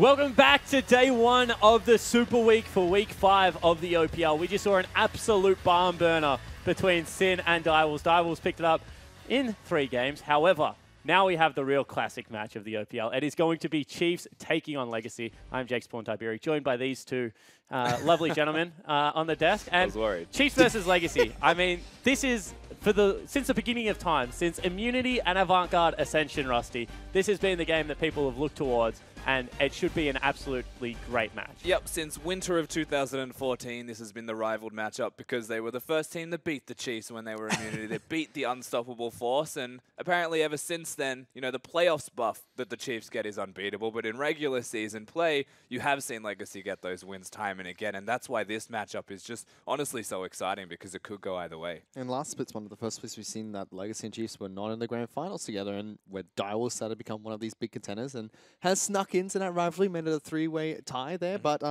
Welcome back to day one of the Super Week for week 5 of the OPL. We just saw an absolute barn burner between Sin and Direwolves. Direwolves picked it up in 3 games. However, now we have the real classic match of the OPL. It is going to be Chiefs taking on Legacy. I'm Jake Spawn Tiberi, joined by these two lovely gentlemen on the desk. And I was worried. Chiefs versus Legacy. I mean, this is since the beginning of time, since Immunity and Avant-Garde Ascension, Rusty, this has been the game that people have looked towards, and it should be an absolutely great match. Yep, since winter of 2014, this has been the rivaled matchup because they were the first team to beat the Chiefs when they were Immunity. They beat the Unstoppable Force, and apparently ever since then, you know, the playoffs buff that the Chiefs get is unbeatable, but in regular season play, you have seen Legacy get those wins time and again, and that's why this matchup is just honestly so exciting because it could go either way. And last split's one of the first splits we've seen that Legacy and Chiefs were not in the grand finals together, and where Direwolves started to become one of these big contenders and has snuck into that rivalry, made it a 3-way tie there. But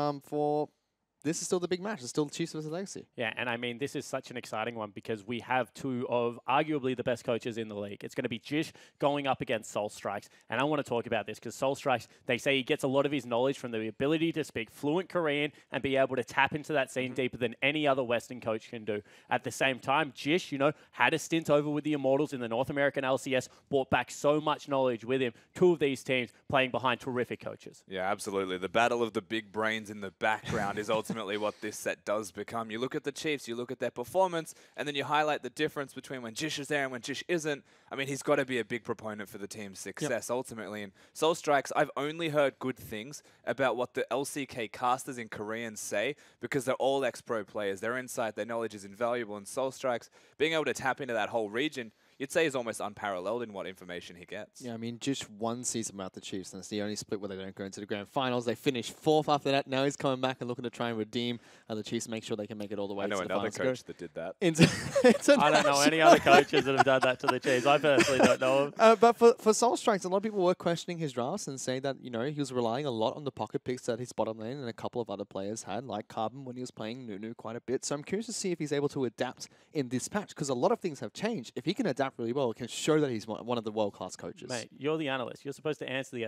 this is still the big match. It's still Chiefs versus Legacy. Yeah, and I mean, this is such an exciting one because we have two of arguably the best coaches in the league. It's going to be Jish going up against Soul Strikes. And I want to talk about this because Soul Strikes, they say he gets a lot of his knowledge from the ability to speak fluent Korean and be able to tap into that scene deeper than any other Western coach can do. At the same time, Jish, you know, had a stint over with the Immortals in the North American LCS, brought back so much knowledge with him. 2 of these teams playing behind terrific coaches. Yeah, absolutely. The battle of the big brains in the background is ultimately what this set does become. You look at the Chiefs, you look at their performance, and then you highlight the difference between when Jish is there and when Jish isn't. I mean, he's got to be a big proponent for the team's success ultimately. And Soul Strikes, I've only heard good things about what the LCK casters in Korean say because they're all ex-pro players. Their insight, their knowledge is invaluable. And Soul Strikes, being able to tap into that whole region, you'd say is almost unparalleled in what information he gets. Yeah, I mean, just one season without the Chiefs, and it's the only split where they don't go into the grand finals. They finish 4th after that. Now he's coming back and looking to try and redeem the Chiefs, make sure they can make it all the way to the finals. I know another coach that did that. I don't know any other coaches that have done that to the Chiefs. I personally don't know of. But for Soul Strikes, a lot of people were questioning his drafts and saying that, you know, he was relying a lot on the pocket picks that his bottom lane and a couple of other players had, like Carbon when he was playing Nunu quite a bit. So I'm curious to see if he's able to adapt in this patch because a lot of things have changed. If he can adapt really well, it can show that he's one of the world-class coaches. Mate, you're the analyst. You're supposed to answer the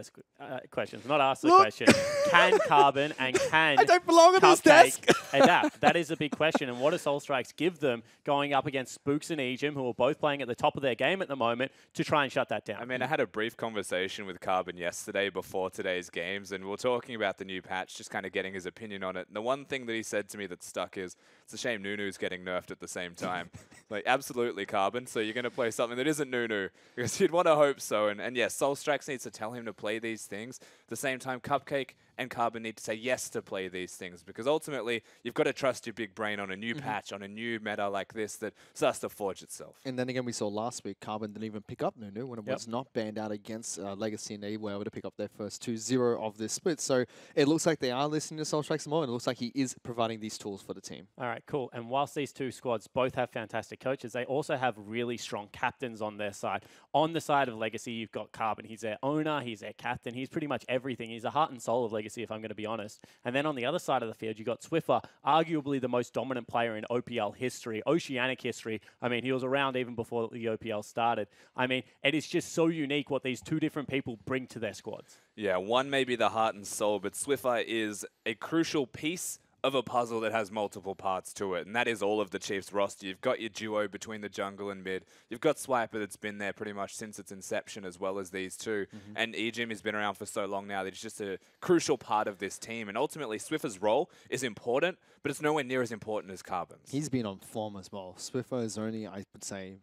questions, not ask the question. Can Carbon and can I don't belong on this desk. adapt? That is a big question. And what does Soul Strikes give them going up against Spooks and Ejim, who are both playing at the top of their game at the moment, to try and shut that down? I mean, I had a brief conversation with Carbon yesterday before today's games, and we were talking about the new patch, just kind of getting his opinion on it. And the one thing that he said to me that stuck is, it's a shame Nunu's getting nerfed at the same time. Like, absolutely, Carbon. So you're going to play something that isn't Nunu, because you'd want to hope so. And yes, Soul Strikes needs to tell him to play these things. At the same time, Cupcake and Carbon need to say yes to play these things, because ultimately you've got to trust your big brain on a new patch, on a new meta like this that starts to forge itself. And then again, we saw last week, Carbon didn't even pick up Nunu when it was not banned out against Legacy, and they were able to pick up their first 2-0 of this split. So it looks like they are listening to Soul Strikes more, and it looks like he is providing these tools for the team. All right, cool. And whilst these two squads both have fantastic coaches, they also have really strong captains on their side. On the side of Legacy, you've got Carbon. He's their owner, he's their captain, he's pretty much everything. He's the heart and soul of Legacy, if I'm going to be honest. And then on the other side of the field, you've got Swiffer, arguably the most dominant player in OPL history, Oceanic history. I mean, he was around even before the OPL started. I mean, it is just so unique what these two different people bring to their squads. Yeah, one may be the heart and soul, but Swiffer is a crucial piece of a puzzle that has multiple parts to it, and that is all of the Chiefs roster. You've got your duo between the jungle and mid. You've got Swiper that's been there pretty much since its inception, as well as these two. And Ejim has been around for so long now that it's just a crucial part of this team. And ultimately, Swiffer's role is important, but it's nowhere near as important as Carbon's. He's been on form as well. Swiffer has only, I would say,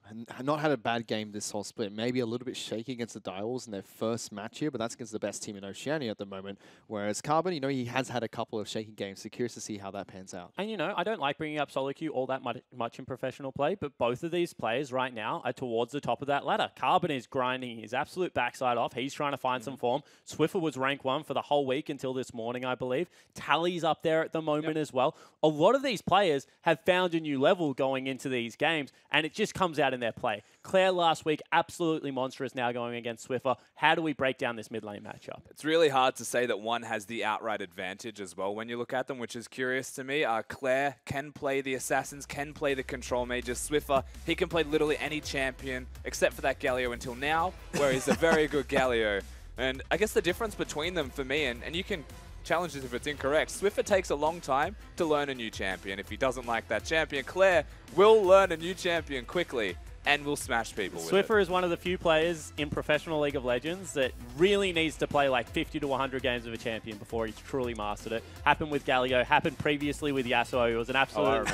not had a bad game this whole split. Maybe a little bit shaky against the Direwolves in their first match here, but that's against the best team in Oceania at the moment. Whereas Carbon, you know, he has had a couple of shaky games, so curious to see how that pans out. And, you know, I don't like bringing up solo queue all that much in professional play, but both of these players right now are towards the top of that ladder. Carbon is grinding his absolute backside off. He's trying to find some form. Swiffer was rank 1 for the whole week until this morning, I believe. Tally's up there at the moment as well. A lot of these players have found a new level going into these games, and it just comes out in their play. Claire last week, absolutely monstrous now going against Swiffer. How do we break down this mid lane matchup? It's really hard to say that one has the outright advantage as well when you look at them, which is curious to me. Claire can play the Assassins, can play the Control Mages. Swiffer, he can play literally any champion except for that Galio until now, where he's a very good Galio. And I guess the difference between them for me, and you can challenge this if it's incorrect, Swiffer takes a long time to learn a new champion. If he doesn't like that champion, Claire will learn a new champion quickly and will smash people with it. Swiffer is one of the few players in professional League of Legends that really needs to play like 50 to 100 games of a champion before he's truly mastered it. Happened with Galio, happened previously with Yasuo. It was an absolute,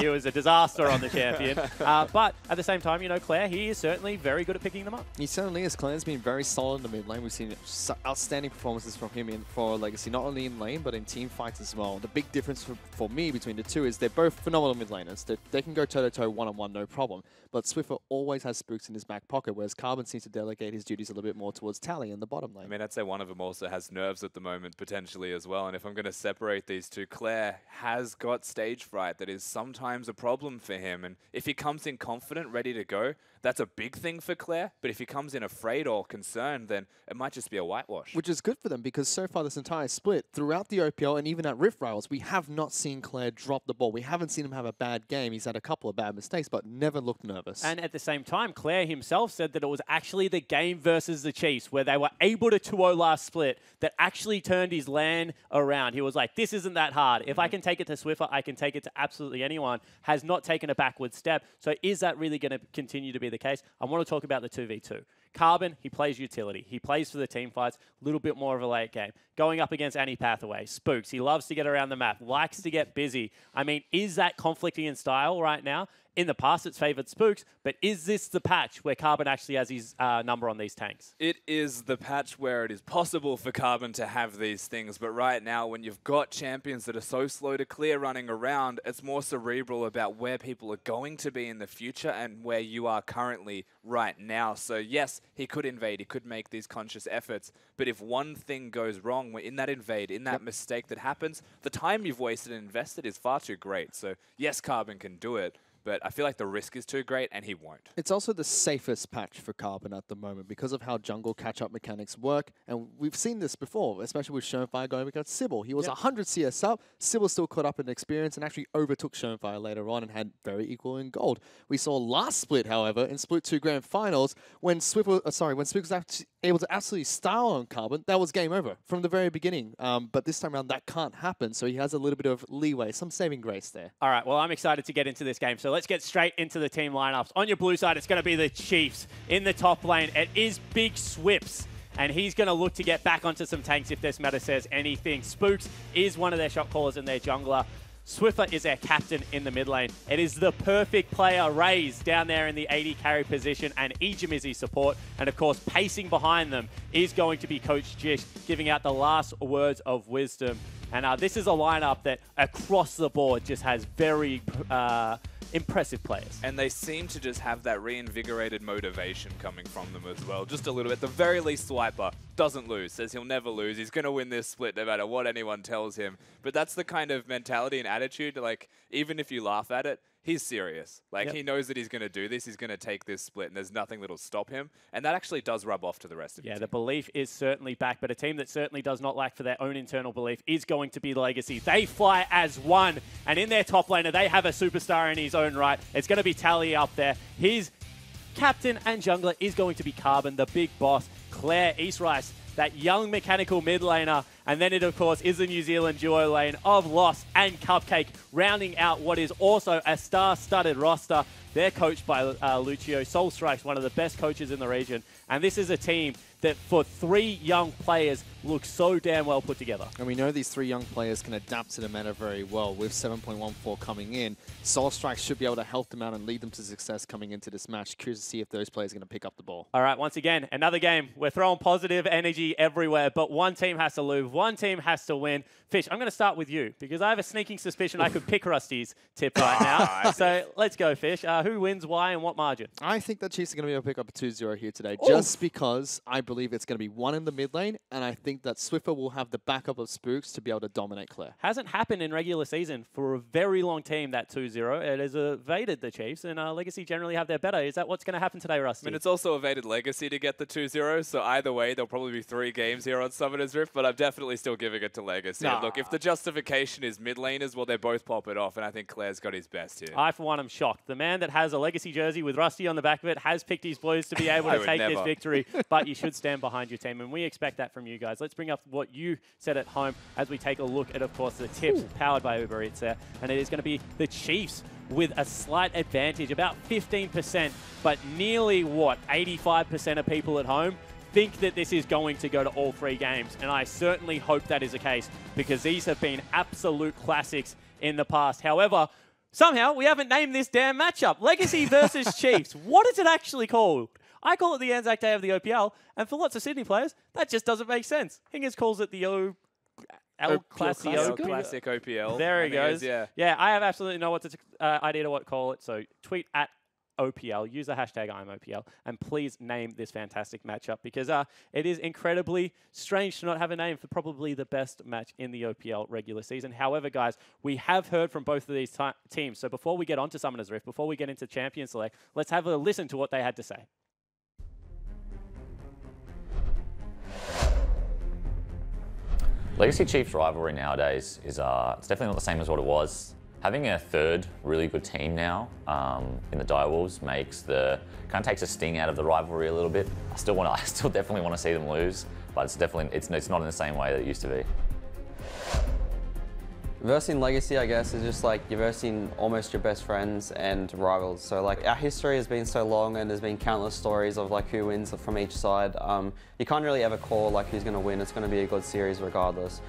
he was a disaster on the champion. But at the same time, you know, Claire, he is certainly very good at picking them up. He certainly is. Claire's been very solid in the mid lane. We've seen outstanding performances from him for Legacy, not only in lane, but in team fights as well. The big difference for me between the two is they're both phenomenal mid laners. They can go toe-to-toe one-on-one, no problem. But Swiffer always has spooks in his back pocket, whereas Carbon seems to delegate his duties a little bit more towards Tally in the bottom lane. I mean, I'd say one of them also has nerves at the moment, potentially as well. And if I'm going to separate these two, Claire has got stage fright that is sometimes a problem for him. And if he comes in confident, ready to go, that's a big thing for Claire. But if he comes in afraid or concerned, then it might just be a whitewash. Which is good for them, because so far this entire split, throughout the OPL and even at Rift Rivals, we have not seen Claire drop the ball. We haven't seen him have a bad game. He's had a couple of bad mistakes, but never looked nervous. And at the same time, Claire himself said that it was actually the game versus the Chiefs where they were able to 2-0 last split that actually turned his LAN around. He was like, this isn't that hard. If I can take it to Swiffer, I can take it to absolutely anyone. Has not taken a backward step. So is that really going to continue to be the case? I want to talk about the 2v2. Carbon, he plays utility. He plays for the team fights, a little bit more of a late game. Going up against Annie Pathaway, Spooks. He loves to get around the map, likes to get busy. I mean, is that conflicting in style right now? In the past, it's favored Spooks, but is this the patch where Carbon actually has his number on these tanks? It is the patch where it is possible for Carbon to have these things, but right now, when you've got champions that are so slow to clear running around, it's more cerebral about where people are going to be in the future and where you are currently right now. So yes, he could invade, he could make these conscious efforts, but if one thing goes wrong in that invade, in that mistake that happens, the time you've wasted and invested is far too great. So yes, Carbon can do it, but I feel like the risk is too great, and he won't. It's also the safest patch for Carbon at the moment because of how jungle catch-up mechanics work. And we've seen this before, especially with Schoenfire going against Sybil. He was 100 CS up. Sybil still caught up in experience and actually overtook Schoenfire later on and had very equal in gold. We saw last split, however, in Split 2 Grand Finals, when Spooks was actually able to absolutely style on Carbon, that was game over from the very beginning. But this time around, that can't happen. So he has a little bit of leeway, some saving grace there. All right, well, I'm excited to get into this game. So let's get straight into the team lineups. On your blue side, it's going to be the Chiefs. In the top lane, it is Big Swips. And he's going to look to get back onto some tanks if this matter says anything. Spooks is one of their shot callers and their jungler. Swiffer is our captain in the mid lane. It is the perfect player, Raze, down there in the 80 carry position, and Ejim is his support. And of course, pacing behind them is going to be Coach Jish, giving out the last words of wisdom. And this is a lineup that across the board just has very impressive players. And they seem to just have that reinvigorated motivation coming from them as well. Just a little bit. At the very least, Swiper doesn't lose, says he'll never lose. He's going to win this split no matter what anyone tells him. But that's the kind of mentality and attitude, like, even if you laugh at it, he's serious. Like, he knows that he's going to do this. He's going to take this split, and there's nothing that'll stop him. And that actually does rub off to the rest of the belief is certainly back, but a team that certainly does not lack for their own internal belief is going to be Legacy. They fly as one, and in their top laner, they have a superstar in his own right. It's going to be Tally up there. His captain and jungler is going to be Carbon, the big boss. Claire, East Rice, that young mechanical mid laner. And then it, of course, is the New Zealand duo lane of Loss and Cupcake, rounding out what is also a star-studded roster. They're coached by Lucio. Soul Strikes, one of the best coaches in the region. And this is a team that, for 3 young players, looks so damn well put together. And we know these 3 young players can adapt to the meta very well. With 7.14 coming in, Soul Strike should be able to help them out and lead them to success coming into this match. Curious to see if those players are going to pick up the ball. All right, once again, another game. We're throwing positive energy everywhere, but one team has to lose. One team has to win. Fish, I'm going to start with you because I have a sneaking suspicion I could pick Rusty's tip right now. So let's go, Fish. Who wins, why, and what margin? I think the Chiefs are going to be able to pick up a 2-0 here today, just because I believe it's going to be one in the mid lane, and I think that Swiffer will have the backup of Spooks to be able to dominate Claire. Hasn't happened in regular season for a very long team, that 2-0. It has evaded the Chiefs, and Legacy generally have their better. Is that what's going to happen today, Rusty? I mean, it's also evaded Legacy to get the 2-0, so either way, there'll probably be 3 games here on Summoner's Rift, but I'm definitely definitely still giving it to Legacy. Nah. Look, if the justification is mid laners, well, they both pop it off, and I think Claire's got his best here. I, for one, am shocked. The man that has a Legacy jersey with Rusty on the back of it has picked his Blues to be able to take this victory, but you should stand behind your team, and we expect that from you guys. Let's bring up what you said at home as we take a look at, of course, the tips powered by Uber Eats there, and it is going to be the Chiefs with a slight advantage, about 15%, but nearly, 85% of people at home think that this is going to go to all 3 games, and I certainly hope that is the case because these have been absolute classics in the past. However, somehow we haven't named this damn matchup. Legacy versus Chiefs. What is it actually called? I call it the Anzac Day of the OPL, and for lots of Sydney players, that just doesn't make sense. Hingers calls it the El Classic OPL. There he goes. Yeah, I have absolutely no idea to what to call it, so tweet at OPL, use the hashtag ImOPL, and please name this fantastic matchup because it is incredibly strange to not have a name for probably the best match in the OPL regular season. However, guys, we have heard from both of these teams, so before we get on to Summoner's Rift, before we get into Champion Select, let's have a listen to what they had to say. Legacy Chiefs rivalry nowadays is it's definitely not the same as what it was. Having a third really good team now in the Direwolves makes kind of takes a sting out of the rivalry a little bit. I still definitely want to see them lose, but it's not in the same way that it used to be. Versing Legacy, I guess, is just like you're versing almost your best friends and rivals. So like our history has been so long and there's been countless stories of like who wins from each side. You can't really ever call like who's going to win. It's going to be a good series regardless.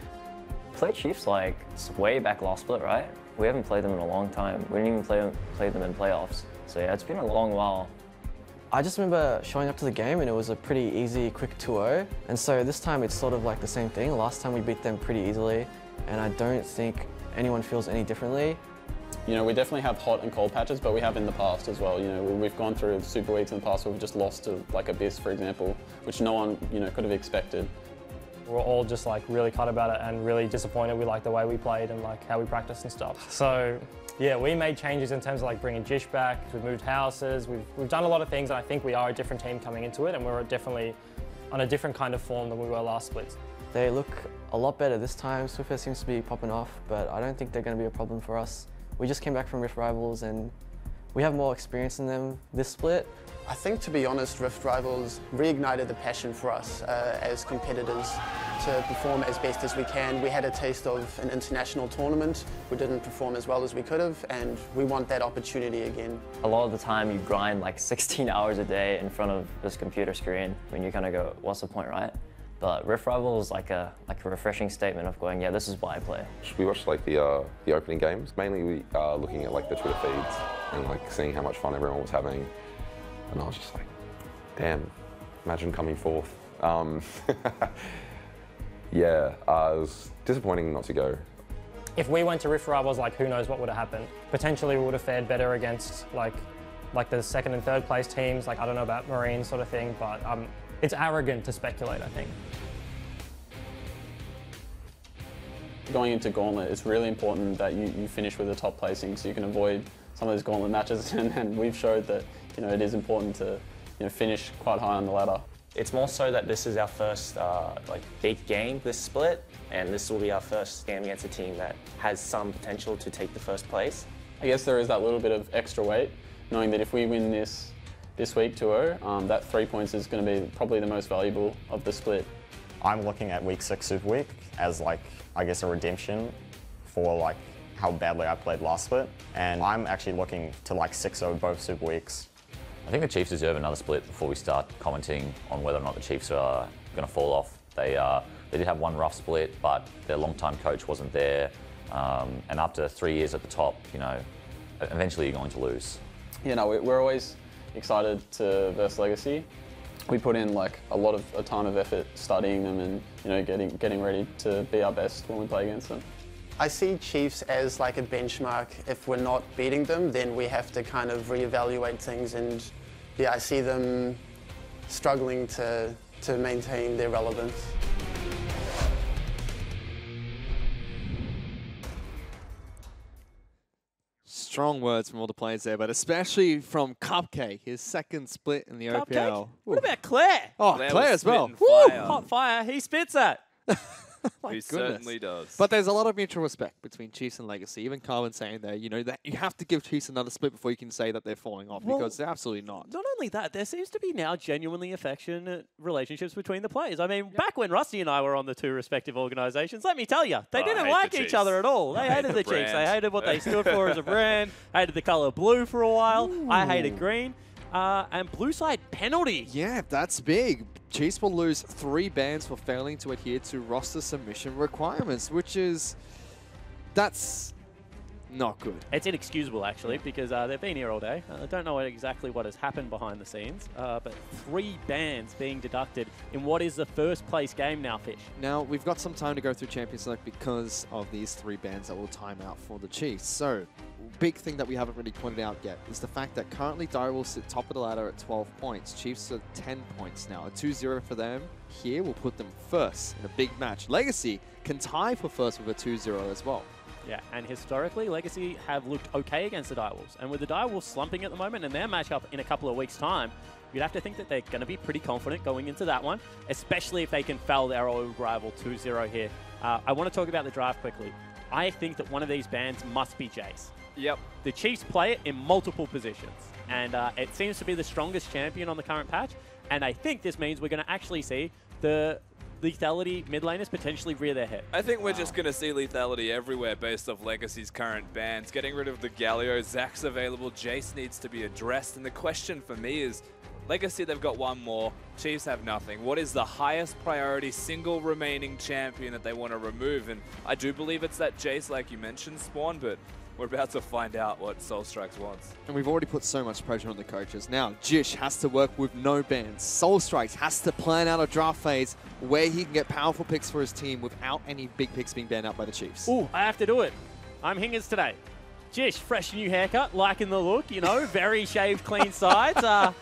Played Chiefs like way back last split, right? We haven't played them in a long time. We didn't even play them in playoffs. So yeah, it's been a long while. I just remember showing up to the game and it was a pretty easy, quick 2-0. And so this time it's sort of like the same thing. Last time we beat them pretty easily and I don't think anyone feels any differently. You know, we definitely have hot and cold patches, but we have in the past as well. You know, we've gone through super weeks in the past where we've just lost to like Abyss, for example, which no one, could have expected. We're all just like really cut about it and really disappointed with like the way we played and like how we practiced and stuff. So yeah, we made changes in terms of like bringing Jish back, we've moved houses, we've done a lot of things, and I think we are a different team coming into it, and we're definitely on a different kind of form than we were last split. They look a lot better this time. Swiffer seems to be popping off, but I don't think they're going to be a problem for us. We just came back from Rift Rivals and we have more experience than them this split. I think, to be honest, Rift Rivals reignited the passion for us as competitors to perform as best as we can. We had a taste of an international tournament. We didn't perform as well as we could have, and we want that opportunity again. A lot of the time you grind like 16 hours a day in front of this computer screen. I mean, you kind of go, what's the point, right? But Rift Rival is like a refreshing statement of going, yeah, this is why I play. We watched like the opening games. Mainly we looking at like the Twitter feeds and like seeing how much fun everyone was having. And I was just like, damn, imagine coming fourth. Yeah, it was disappointing not to go. If we went to Rift Rivals, like who knows what would have happened. Potentially we would have fared better against like the second and third place teams, like I don't know about Marines sort of thing, but it's arrogant to speculate, I think. Going into Gauntlet, it's really important that you finish with a top placing so you can avoid some of those Gauntlet matches, and we've showed that it is important to finish quite high on the ladder. It's more so that this is our first big game this split, and this will be our first game against a team that has some potential to take the first place. I guess there is that little bit of extra weight, knowing that if we win this week 2-0, that 3 points is going to be probably the most valuable of the split. I'm looking at week 6 Super Week as I guess a redemption for how badly I played last split, and I'm actually looking to 6-0 both Super Weeks. I think the Chiefs deserve another split before we start commenting on whether or not the Chiefs are going to fall off. They did have one rough split, but their long-time coach wasn't there, and after 3 years at the top, eventually you're going to lose. We're always excited to verse Legacy. We put in a lot of a time of effort studying them and getting ready to be our best when we play against them. I see Chiefs as like a benchmark. If we're not beating them, then we have to kind of reevaluate things, and yeah, I see them struggling to maintain their relevance. Strong words from all the players there, but especially from Cupcake, his second split in the OPL. What about Claire? Oh, Claire as well. Hot fire. He spits that. My He goodness. certainly does. But there's a lot of mutual respect between Chiefs and Legacy. Even Carmen saying there, you know, that you have to give Chiefs another split before you can say that they're falling off, Well, because they're absolutely not. Not only that, there seems to be now genuinely affectionate relationships between the players. I mean, back when Rusty and I were on the two respective organizations, let me tell you, they Oh, I didn't hate like the each Chiefs. other at all. They I hate hated the the Chiefs. They brand. hated what they stood for as a brand. Hated the color blue for a while. I hated green. And blue side penalty. Yeah, that's big. Chiefs will lose 3 bans for failing to adhere to roster submission requirements, which is... That's not good. It's inexcusable, actually, because they've been here all day. I don't know exactly what has happened behind the scenes, but 3 bans being deducted in what is the first place game now, Fish. Now, we've got some time to go through Champions Select because of these 3 bans that will time out for the Chiefs. So, big thing that we haven't really pointed out yet is the fact that currently Dire will sit top of the ladder at 12 points. Chiefs are 10 points now. A 2-0 for them here will put them first in a big match. Legacy can tie for first with a 2-0 as well. Yeah, and historically, Legacy have looked okay against the Direwolves. And with the Direwolves slumping at the moment and their matchup in a couple of weeks' time, you'd have to think that they're going to be pretty confident going into that one, especially if they can fell their old rival 2-0 here. I want to talk about the draft quickly. I think that one of these bans must be Jace. Yep. The Chiefs play it in multiple positions, and it seems to be the strongest champion on the current patch, and I think this means we're going to actually see the lethality mid laners potentially rear their head. I think we're just going to see lethality everywhere based off Legacy's current bans. Getting rid of the Galio, Zach's available, Jace needs to be addressed, and the question for me is, Legacy, they've got 1 more, Chiefs have nothing. What is the highest priority single remaining champion that they want to remove? And I do believe it's that Jace, like you mentioned, Spawn, but we're about to find out what Soul Strikes wants. And we've already put so much pressure on the coaches. Now, Jish has to work with no bans. Soul Strikes has to plan out a draft phase where he can get powerful picks for his team without any big picks being banned out by the Chiefs. Ooh, I have to do it. I'm Hingers today. Jish, fresh new haircut, liking the look, you know, very shaved, clean sides.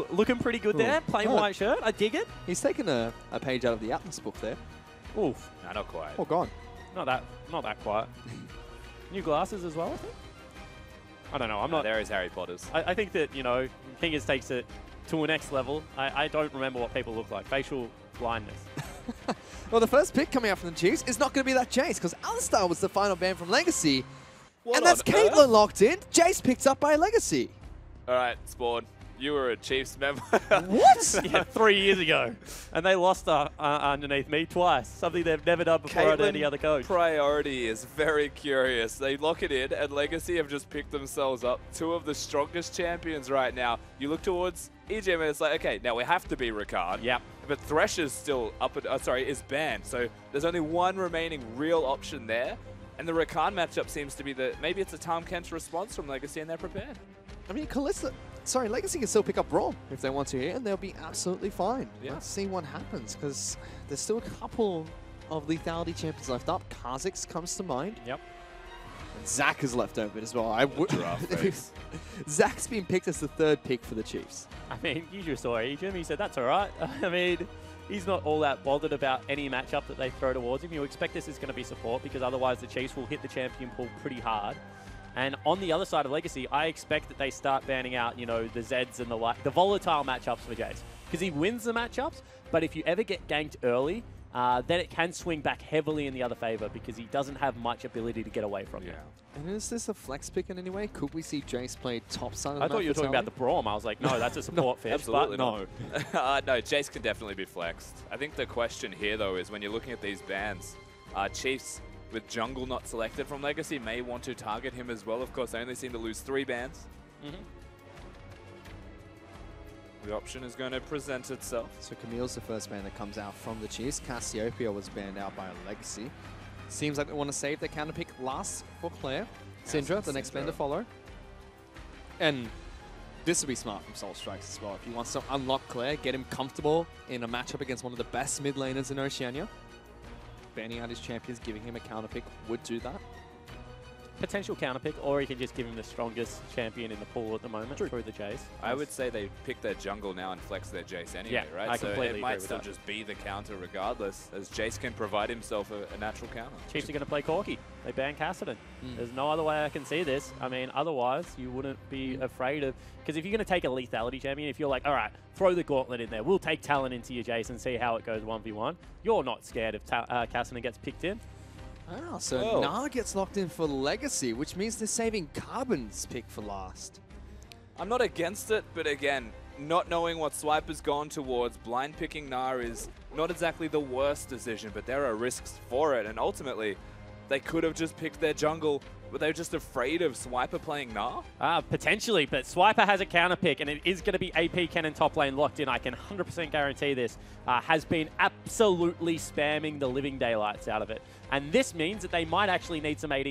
Looking pretty good there, plain white shirt. I dig it. He's taken a page out of the Atlas book there. Oof. No, not quite. Oh, gone. Not that quiet. New glasses as well, I think. I don't know. I'm not. There is Harry Potter's. I think that, you know, Hingers takes it to a next level. I don't remember what people look like. Facial blindness. Well, the first pick coming out from the Chiefs is not going to be that Jace, because Alistar was the final ban from Legacy. What and that's on Caitlyn earth? locked in. Jace picked up by Legacy. All right, Spawn, you were a Chiefs member. What? Yeah, 3 years ago. And they lost underneath me twice. Something they've never done before under any other coach. Priority is very curious. They lock it in, and Legacy have just picked themselves up 2 of the strongest champions right now. You look towards EGM, and it's like, okay, now we have to be Ricard. Yep. But Thresh is still up, is banned. So there's only 1 remaining real option there. And the Ricard matchup seems to be maybe it's a Tom Kent's response from Legacy, and they're prepared. I mean, Legacy can still pick up Braum if they want to here, and they'll be absolutely fine. Yeah. Let's see what happens, because there's still a couple of lethality champions left up. Kha'Zix comes to mind. Yep. And Zach is left open as well. Draft phase. Zach's been picked as the 3rd pick for the Chiefs. I mean, you just saw Jim. He said, that's all right. I mean, he's not all that bothered about any matchup that they throw towards him. You expect this is going to be support, because otherwise the Chiefs will hit the champion pool pretty hard. And on the other side of Legacy, I expect that they start banning out, you know, the Zeds and the volatile matchups for Jace. Because he wins the matchups, but if you ever get ganked early, then it can swing back heavily in the other favor, because he doesn't have much ability to get away from you. And is this a flex pick in any way? Could we see Jace play top side of the I thought you were talking about the Braum. I was like, no, that's a support fish. Absolutely but not. No, Jace can definitely be flexed. I think the question here, though, is when you're looking at these bans, Chiefs, with jungle not selected from Legacy, may want to target him as well. Of course, they only seem to lose 3 bans. The option is going to present itself. So Camille's the first ban that comes out from the Chiefs. Cassiopeia was banned out by Legacy. Seems like they want to save their counter pick last for Claire. Syndra, the next ban to follow. And this would be smart from Soul Strikes as well. If he wants to unlock Claire, get him comfortable in a matchup against one of the best mid laners in Oceania. Banning out his champions, giving him a counter pick would do that. potential counter pick, or you can just give him the strongest champion in the pool at the moment through the Jace. I would say they pick their jungle now and flex their Jace anyway, Yeah, right? I so completely it might agree with still that. just be the counter regardless, as Jace can provide himself a natural counter. Chiefs are going to play Corki. They ban Cassidy. There's no other way I can see this. I mean, otherwise, you wouldn't be afraid of... Because if you're going to take a lethality champion, if you're like, all right, throw the gauntlet in there, we'll take Talon into your Jace and see how it goes 1v1, you're not scared if Cassidy gets picked in. Ah, so Nah gets locked in for Legacy, which means they're saving Carbon's pick for last. I'm not against it, but again, not knowing what Swiper's gone towards, blind picking Nah is not exactly the worst decision, but there are risks for it, and ultimately, they could have just picked their jungle, but they're just afraid of Swiper playing Nah? Potentially, but Swiper has a counter pick, and it is going to be AP Cannon top lane locked in. I can 100% guarantee this. Has been absolutely spamming the living daylights out of it. And this means that they might actually need some AD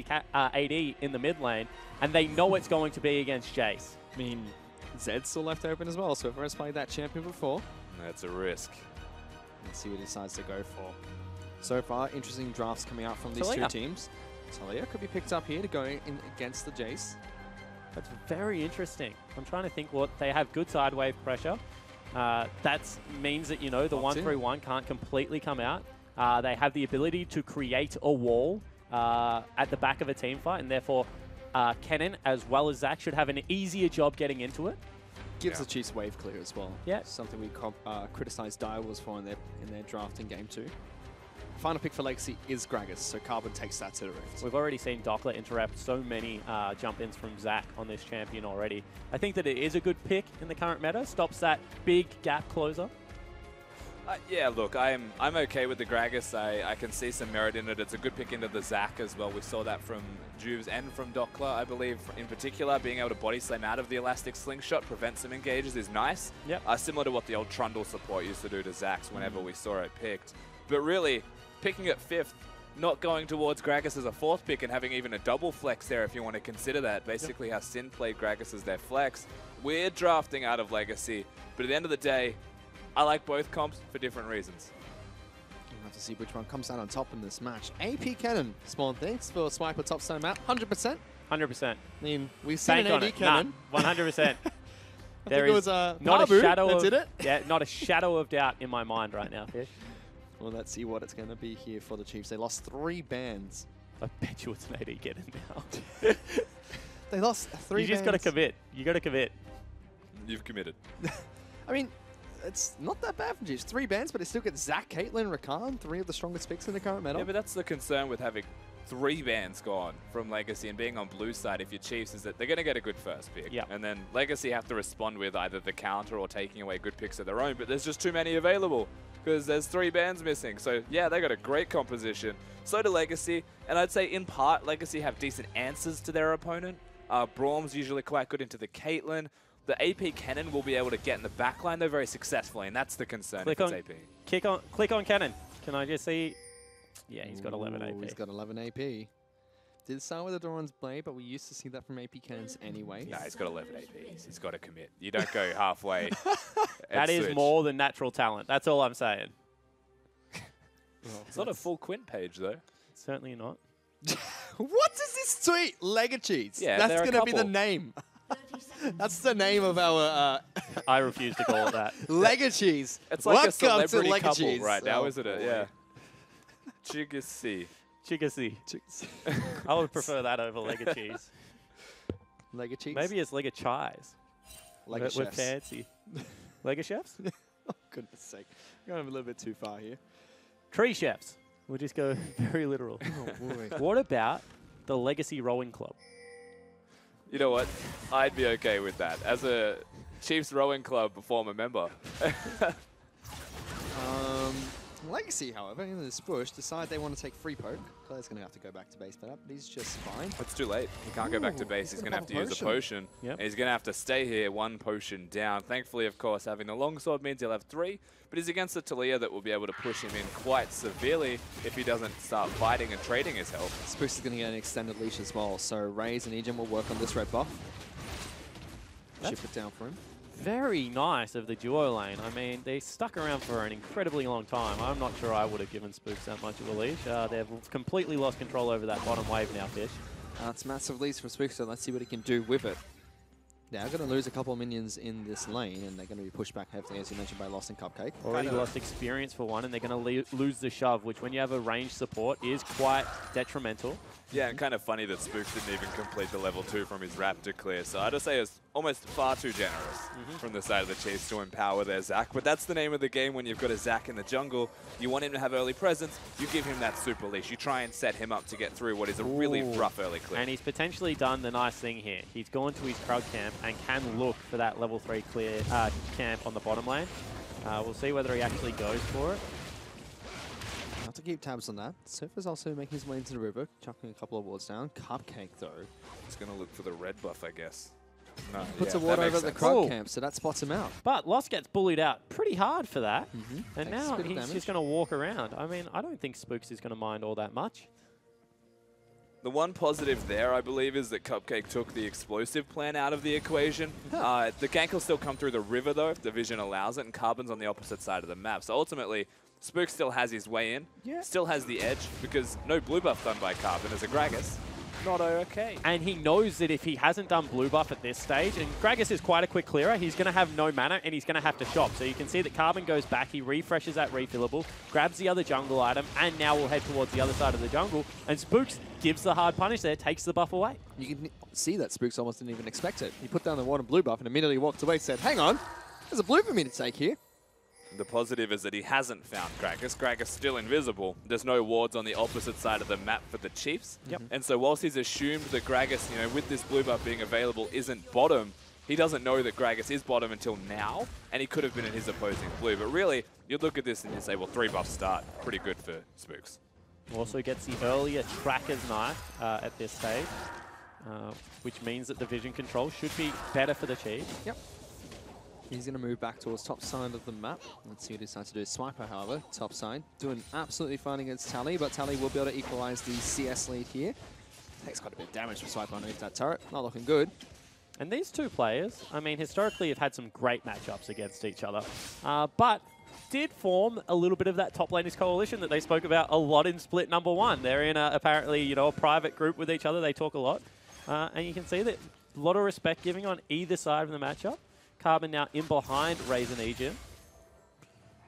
in the mid lane, and they know it's going to be against Jace. I mean, Zed's still left open as well, so if everyone's played that champion before, that's a risk. Let's see what he decides to go for. So far, interesting drafts coming out from these Talia. two teams. Talia could be picked up here to go in against the Jace. That's very interesting. I'm trying to think what they have. Good side wave pressure. That means that, you know, the 1-3-1 can't completely come out. They have the ability to create a wall at the back of a team fight, and therefore Kennen as well as Zach should have an easier job getting into it. Gives the Chiefs wave clear as well. Yeah. Something we criticized Direwolves for in their draft in Game 2. Final pick for Legacy is Gragas, so Carbon takes that to the Rift. We've already seen Dockler interrupt so many jump-ins from Zach on this champion already. I think that it is a good pick in the current meta. Stops that big gap closer. Yeah, look, I'm okay with the Gragas. I can see some merit in it. It's a good pick into the Zac as well. We saw that from Juves and from Dockler, I believe, in particular. Being able to body slam out of the elastic slingshot, prevent some engages is nice. Yep. Similar to what the old Trundle support used to do to Zacs whenever we saw it picked. But really, picking at 5th, not going towards Gragas as a 4th pick and having even a double flex there if you want to consider that. Basically how Sin played Gragas as their flex. We're drafting out of Legacy, but at the end of the day, I like both comps for different reasons. We'll have to see which one comes out on top in this match. AP Cannon, Spawn, thanks for Swiper top stone map. 100%? 100%. I mean, we've seen an AD Cannon. Nah, 100%. There is not Pabu, a shadow that's of, it? Yeah, not a shadow of doubt in my mind right now, Fish. Well, let's see what it's going to be here for the Chiefs. They lost 3 bans. I bet you it's an AD Cannon now. They lost 3 bans. You just got to commit. You got to commit. You've committed. I mean, it's not that bad for Chiefs. 3 bans, but they still get Zach, Caitlyn, Rakan, 3 of the strongest picks in the current meta. Yeah, but that's the concern with having 3 bans gone from Legacy and being on blue side if you're Chiefs is that they're going to get a good first pick. Yep. And then Legacy have to respond with either the counter or taking away good picks of their own, but there's just too many available because there's 3 bans missing. So yeah, they got a great composition. So do Legacy, and I'd say in part Legacy have decent answers to their opponent. Braum's usually quite good into the Caitlyn. The AP Cannon will be able to get in the backline though very successfully, and that's the concern if it's AP. Click on Cannon. Can I just see? Yeah, he's got 11 AP. He's got 11 AP. Did start with a Doran's Blade, but we used to see that from AP Cannons anyway. Nah, he's got 11 APs. He's got to commit. You don't go halfway. That is more than natural talent. That's all I'm saying. It's not a full Quint page though. Certainly not. What is this tweet? Legacies. Yeah, that's going to be the name. That's the name of our... I refuse to call it that. Legacies. It's like Welcome a celebrity to couple Legacies. right now, isn't it? Yeah. Chigassi. Chigassi. I would prefer that over Legacies. Legacies? Maybe it's Legachis. We're Chefs. fancy. Lega Chefs? Oh, goodness sake. Going a little bit too far here. Tree Chefs. We'll just go very literal. Oh, boy. What about the Legacy Rowing Club? You know what? I'd be okay with that. As a Chiefs Rowing Club former member. Legacy, however, in this push, decide they want to take free poke. Claire's going to have to go back to base that up, but he's just fine. It's too late. He can't go back to base. He's going to have to use a potion. Yep. And he's going to have to stay here, 1 potion down. Thankfully, of course, having the longsword means he'll have 3, but he's against a Talia that will be able to push him in quite severely if he doesn't start fighting and trading his health. Spooks is going to get an extended leash as well, so Raze and Ejim will work on this red buff. Shift it down for him. Very nice of the duo lane. I mean, they stuck around for an incredibly long time. I'm not sure I would have given Spooks that much of a leash. They've completely lost control over that bottom wave now, Fish. That's massive leads from Spook, so let's see what he can do with it. They are going to lose a couple of minions in this lane, and they're going to be pushed back heavily, as you mentioned, by Lost and Cupcake. Already lost experience for one, and they're going to lose the shove, which when you have a ranged support is quite detrimental. Yeah, and kind of funny that Spooks didn't even complete the level 2 from his Raptor clear. So I'd just say it's almost far too generous from the side of the Chiefs to empower their Zac. But that's the name of the game when you've got a Zac in the jungle. You want him to have early presence, you give him that super leash. You try and set him up to get through what is a really rough early clear. And he's potentially done the nice thing here. He's gone to his Krug camp and can look for that level 3 clear camp on the bottom lane. We'll see whether he actually goes for it. Have to keep tabs on that. Surfer's also making his way into the river, chucking a couple of wards down. Cupcake, though. He's going to look for the red buff, I guess. No, Puts yeah, a ward that over makes at the sense. Krug camp, so that spots him out. But Lost gets bullied out pretty hard for that. And Takes a now bit of he's damage. just going to walk around. I mean, I don't think Spooks is going to mind all that much. The one positive there, I believe, is that Cupcake took the explosive plan out of the equation. The gank will still come through the river, though, if the vision allows it, and Carbon's on the opposite side of the map. So ultimately, Spook still has his way in, still has the edge, because no blue buff done by Carbon as a Gragas. Not okay. And he knows that if he hasn't done blue buff at this stage, and Gragas is quite a quick clearer, he's going to have no mana and he's going to have to shop. So you can see that Carbon goes back, he refreshes that refillable, grabs the other jungle item, and now we'll head towards the other side of the jungle. And Spooks gives the hard punish there, takes the buff away. You can see that Spooks almost didn't even expect it. He put down the ward and blue buff and immediately walked away, said, hang on, there's a blue for me to take here. The positive is that he hasn't found Gragas. Gragas still invisible. There's no wards on the opposite side of the map for the Chiefs. And so whilst he's assumed that Gragas, you know, with this blue buff being available, isn't bottom, he doesn't know that Gragas is bottom until now, and he could have been in his opposing blue. But really, you look at this and you say, well, 3 buffs start. Pretty good for Spooks. Also gets the earlier Tracker's Knife at this stage, which means that the vision control should be better for the Chiefs. He's going to move back towards top side of the map. Let's see what he decides to do. Swiper, however, top side, doing absolutely fine against Tally, but Tally will be able to equalize the CS lead here. Takes quite a bit of damage from Swiper underneath that turret. Not looking good. And these two players, I mean, historically have had some great matchups against each other, but did form a little bit of that top laners coalition that they spoke about a lot in split number 1. They're in apparently, you know, a private group with each other. They talk a lot, and you can see that a lot of respect giving on either side of the matchup. Carbon now in behind Raisin Egypt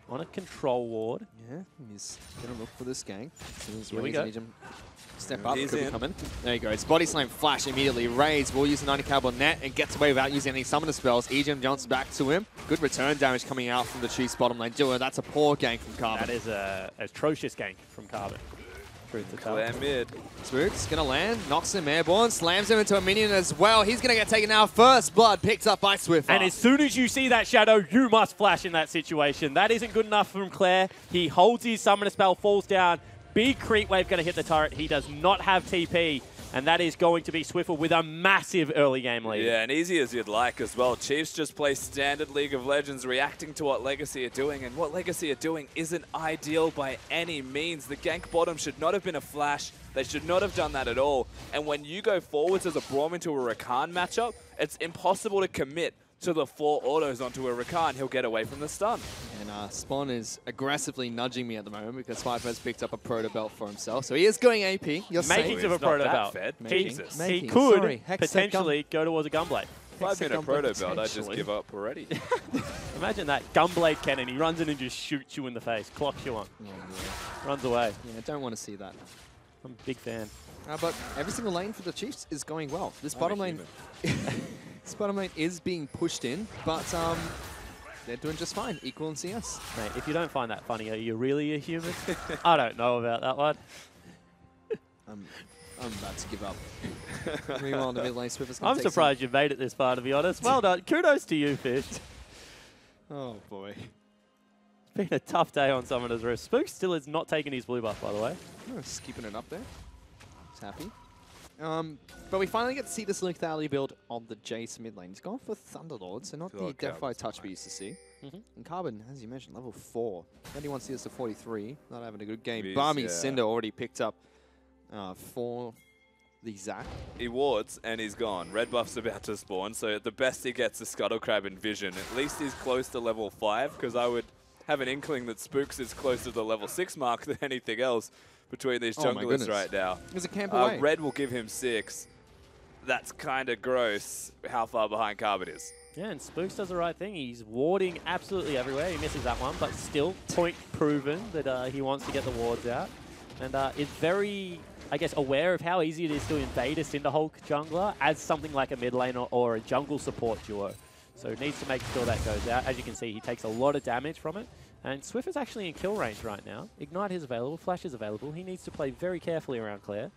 on a control ward. Yeah, he's going to look for this gang. Here we go. Step up, could be coming. There you go. It's Body Slam Flash immediately. Raids will use the 90 caliber net and gets away without using any summoner spells. Ejim jumps back to him. Good return damage coming out from the Chiefs bottom lane duo. That's a poor gank from Carbon. That is a atrocious gank from Carbon. Truth to tell. Clear mid. Spooks going to land, knocks him airborne, slams him into a minion as well. He's going to get taken out. First blood picked up by Swiffer. And as soon as you see that shadow, you must flash in that situation. That isn't good enough from Claire. He holds his summoner spell, falls down. Big creep wave going to hit the turret. He does not have TP. And that is going to be Swiffer with a massive early game lead. Yeah, and easy as you'd like as well. Chiefs just play standard League of Legends, reacting to what Legacy are doing, and what Legacy are doing isn't ideal by any means. The gank bottom should not have been a flash. They should not have done that at all. And when you go forwards as a Braum into a Rakan matchup, it's impossible to commit to the 4 autos onto a Rakan. He'll get away from the stun. And Spawn is aggressively nudging me at the moment because Swiper has picked up a proto belt for himself. So he is going AP. You're Makings of a proto belt. Jesus. He could potentially go towards a Gunblade. 5-minute proto belt, I'd just give up already. Imagine that. Gunblade cannon. He runs in and just shoots you in the face. Clocks you on. Runs away. Yeah, don't want to see that. I'm a big fan. But every single lane for the Chiefs is going well. This bottom lane... This bottom lane is being pushed in, but they're doing just fine. Equal in CS. Mate, if you don't find that funny, are you really a human? I don't know about that one. I'm about to give up. Meanwhile, the mid lane Swiffer's I'm surprised you made it this far, to be honest. Well done. Kudos to you, Fish. Oh, boy. It's been a tough day on Summoner's Rift. Spook still has not taken his blue buff, by the way. Oh, just keeping it up there. He's happy. But we finally get to see this lethality build on the Jace mid lane. He's gone for Thunderlord, so not the Deathfire touch we used to see. And Carbon, as you mentioned, level 4. 21 CS to 43. Not having a good game. Barmy Cinder already picked up for the Zac. He wards and he's gone. Red buff's about to spawn, so at the best he gets the Scuttle Crab and Vision. At least he's close to level 5, because I would have an inkling that Spooks is closer to the level 6 mark than anything else. between these Oh my junglers goodness. right now. There's a camp away. Red will give him 6. That's kind of gross how far behind Carbon is. Yeah, and Spooks does the right thing. He's warding absolutely everywhere. He misses that one, but still point proven that he wants to get the wards out. And is very, I guess, aware of how easy it is to invade a Cinderhulk jungler as something like a mid lane or a jungle support duo. So needs to make sure that goes out. As you can see, he takes a lot of damage from it. And Swift is actually in kill range right now. Ignite is available, Flash is available. He needs to play very carefully around Claire.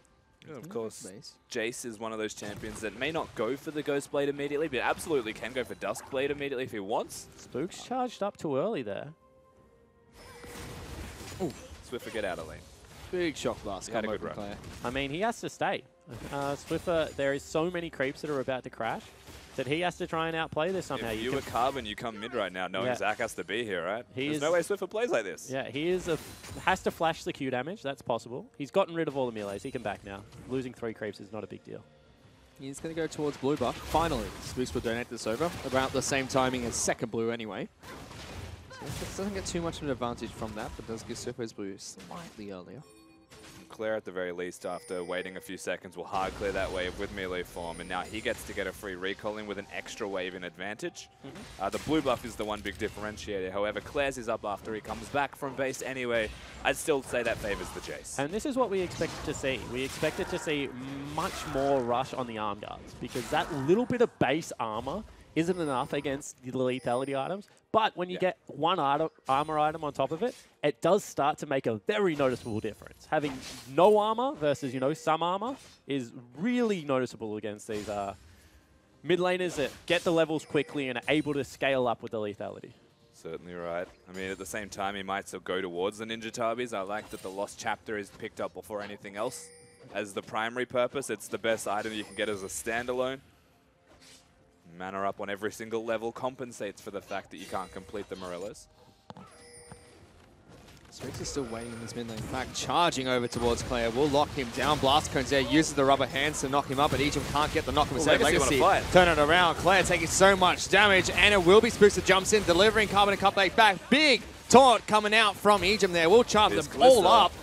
Yeah, of course, Jace is one of those champions that may not go for the Ghost Blade immediately, but absolutely can go for Dusk Blade immediately if he wants. Spooks charged up too early there. Ooh. Swiffer get out of lane. Big shock blast. He had a good run. Claire. I mean, he has to stay. Swiffer, there is so many creeps that are about to crash that he has to try and outplay this somehow. If you were Carbon, you come mid right now, knowing Zach has to be here, right? There's no way Swiffer plays like this. Yeah, he has to flash the Q damage. That's possible. He's gotten rid of all the melees. He can back now. Losing 3 creeps is not a big deal. He's going to go towards blue buff. Finally, Spooks will donate this over. About the same timing as second blue anyway. So doesn't get too much of an advantage from that, but does give Swiffer's blue slightly earlier. Claire, at the very least, after waiting a few seconds, will hard clear that wave with melee form, and now he gets to get a free recall in with an extra wave in advantage. The blue buff is the one big differentiator. However, Claire's is up after he comes back from base anyway. I'd still say that favors the Jace. And this is what we expected to see. We expected to see much more rush on the arm guards, because that little bit of base armor isn't enough against the lethality items. But when you get one armor item on top of it, it does start to make a very noticeable difference. Having no armor versus, some armor is really noticeable against these mid laners that get the levels quickly and are able to scale up with the lethality. Certainly right. I mean, at the same time, he might still go towards the Ninja Tabis. I like that the Lost Chapter is picked up before anything else as the primary purpose. It's the best item you can get as a standalone. Mana up on every single level compensates for the fact that you can't complete the Morellos. Spooks is still waiting in this mid lane. In fact, charging over towards Claire will lock him down. Blast Cones there, uses the rubber hands to knock him up, but Egypt can't get the knock himself. Legacy turn it around. Claire taking so much damage, and it will be Spooks that jumps in, delivering Carbon and Cupcake back. Big taunt coming out from Egypt there. Will charm them all up.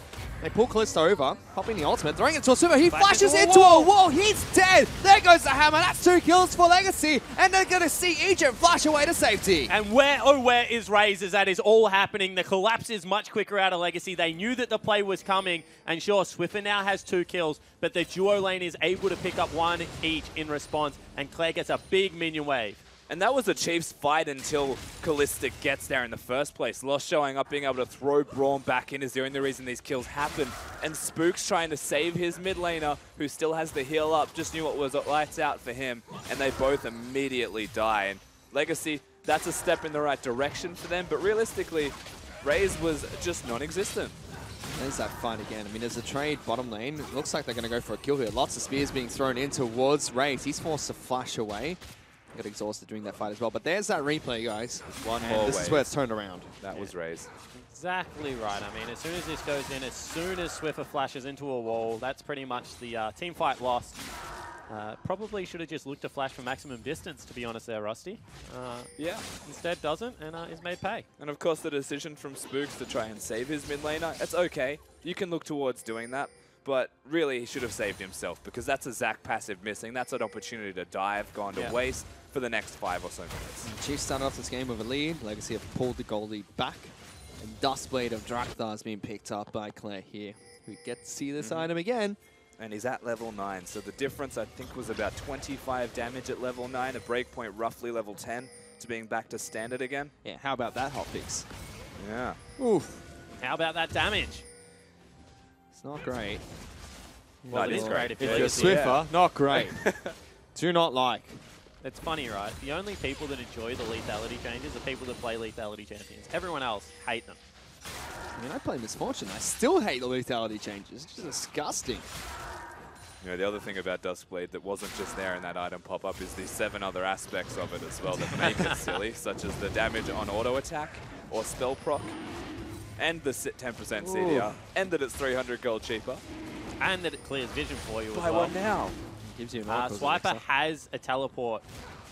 They pull Callisto over, popping the ultimate, throwing it to a super. He flashes into a wall. He's dead. There goes the hammer. That's 2 kills for Legacy. And they're going to see Egypt flash away to safety. And where is Raze as that is all happening? The collapse is much quicker out of Legacy. They knew that the play was coming. And sure, Swiffer now has 2 kills, but the duo lane is able to pick up 1 each in response. And Claire gets a big minion wave. And that was the Chiefs' fight until Callisto gets there in the first place. Lost showing up, being able to throw Braum back in is the only reason these kills happen. And Spooks trying to save his mid laner, who still has the heal up, just knew what was lights out for him. And they both immediately die. And Legacy, that's a step in the right direction for them. But realistically, Raze was just non-existent. There's that fight again. I mean, there's a trade bottom lane. It looks like they're going to go for a kill here. Lots of spears being thrown in towards Raze. He's forced to flash away. Got exhausted during that fight as well. But there's that replay, guys. One and more this is where it's turned around. That was Raze. Exactly right. I mean, as soon as this goes in, as soon as Swiffer flashes into a wall, that's pretty much the team fight lost. Probably should have just looked to flash for maximum distance, to be honest there, Rusty. Yeah. Instead doesn't, and is made pay. And of course, the decision from Spooks to try and save his mid laner, it's okay. You can look towards doing that. But really, he should have saved himself, because that's a Zac passive missing. That's an opportunity to dive, gone to waste for the next 5 or so minutes. Chiefs started off this game with a lead. Legacy have pulled the goal lead back. And Dustblade of Drakthar has been picked up by Claire here. We get to see this item again. And he's at level 9, so the difference, I think, was about 25 damage at level 9, a breakpoint roughly level 10 to being back to standard again. Yeah, how about that hotfix? Yeah. Oof. How about that damage? It's not great. Well, it is great if you're Swiffer, not great. Do not like. It's funny, right? The only people that enjoy the lethality changes are people that play lethality champions. Everyone else hate them. I mean, I play Misfortune. I still hate the lethality changes. It's just disgusting. You know, the other thing about Duskblade that wasn't just there in that item pop-up is the 7 other aspects of it as well that make it silly, such as the damage on auto attack or spell proc, and the 10% CDR, and that it's 300 gold cheaper. And that it clears vision for you as Buy well. one now. Gives you Swiper has a teleport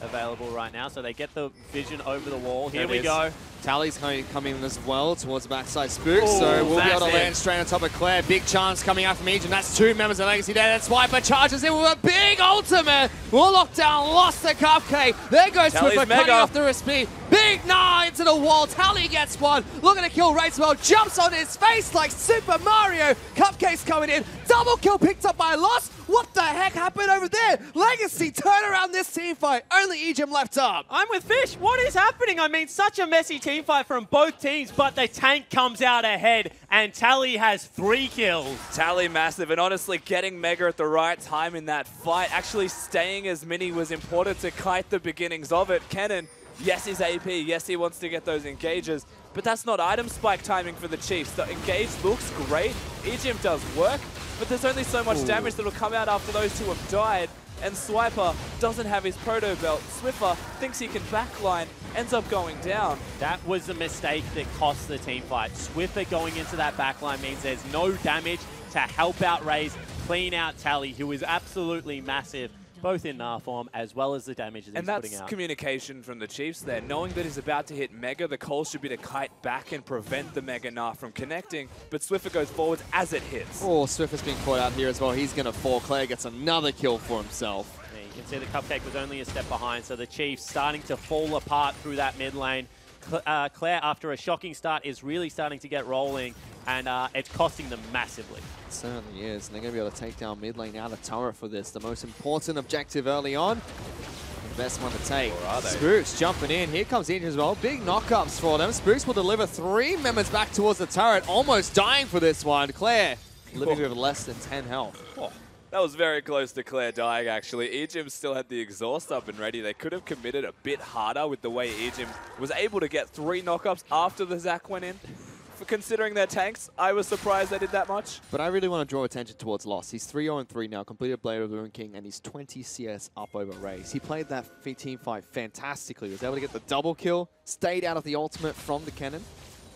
available right now, so they get the vision over the wall. Here There we it is. go. Tally's coming in as well towards the backside Spooks, Ooh, so we'll be able to massive. land straight on top of Claire. Big chance coming out from Egypt. That's 2 members of Legacy there. And Swiper charges in with a big ultimate. Warlock down, lost the Cupcake. There goes Tally's Swiffer mega. cutting off the speed. Big nine into the wall. Tally gets one. Looking to kill Race well. Jumps on his face like Super Mario. Cupcake's coming in. Double kill picked up by Lost. What the heck happened over there? Legacy turn around this team fight. Only Egypt left up. I'm with Fish. What is happening? I mean, such a messy team fight from both teams, but the tank comes out ahead, and Tally has 3 kills. Tally massive, and honestly getting Mega at the right time in that fight. Actually staying as Mini was important to kite the beginnings of it. Kennen, yes, he's AP. Yes, he wants to get those engages, but that's not item spike timing for the Chiefs. The engage looks great. Egypt does work, but there's only so much damage that will come out after those two have died. And Swiper doesn't have his proto belt. Swiffer thinks he can backline, ends up going down. That was the mistake that cost the team fight. Swiffer going into that backline means there's no damage to help out Raze, clean out Tally, who is absolutely massive, both in Gnar form as well as the damage that he's putting And out. that's communication from the Chiefs there. Knowing that he's about to hit Mega, the call should be to kite back and prevent the Mega Gnar from connecting, but Swiffer goes forwards as it hits. Oh, Swiffer's been caught out here as well. He's going to fall. Claire gets another kill for himself. Yeah, you can see the Cupcake was only a step behind, so the Chiefs starting to fall apart through that mid lane. Claire, after a shocking start, is really starting to get rolling, and it's costing them massively. It certainly is, and they're going to be able to take down mid lane out of turret for this. The most important objective early on. The best one to take. Or are they? Spooks jumping in. Here comes Egypt as well. Big knockups for them. Spooks will deliver 3 members back towards the turret. Almost dying for this one. Claire living with less than 10 health. Oh, that was very close to Claire dying, actually. Egypt still had the exhaust up and ready. They could have committed a bit harder with the way Egypt was able to get 3 knockups after the Zac went in. For considering their tanks, I was surprised they did that much. But I really want to draw attention towards Lost. He's 3-0-3 now, completed Blade of the Ruin King, and he's 20 CS up over Raze. He played that team fight fantastically. He was able to get the double kill, stayed out of the ultimate from the cannon.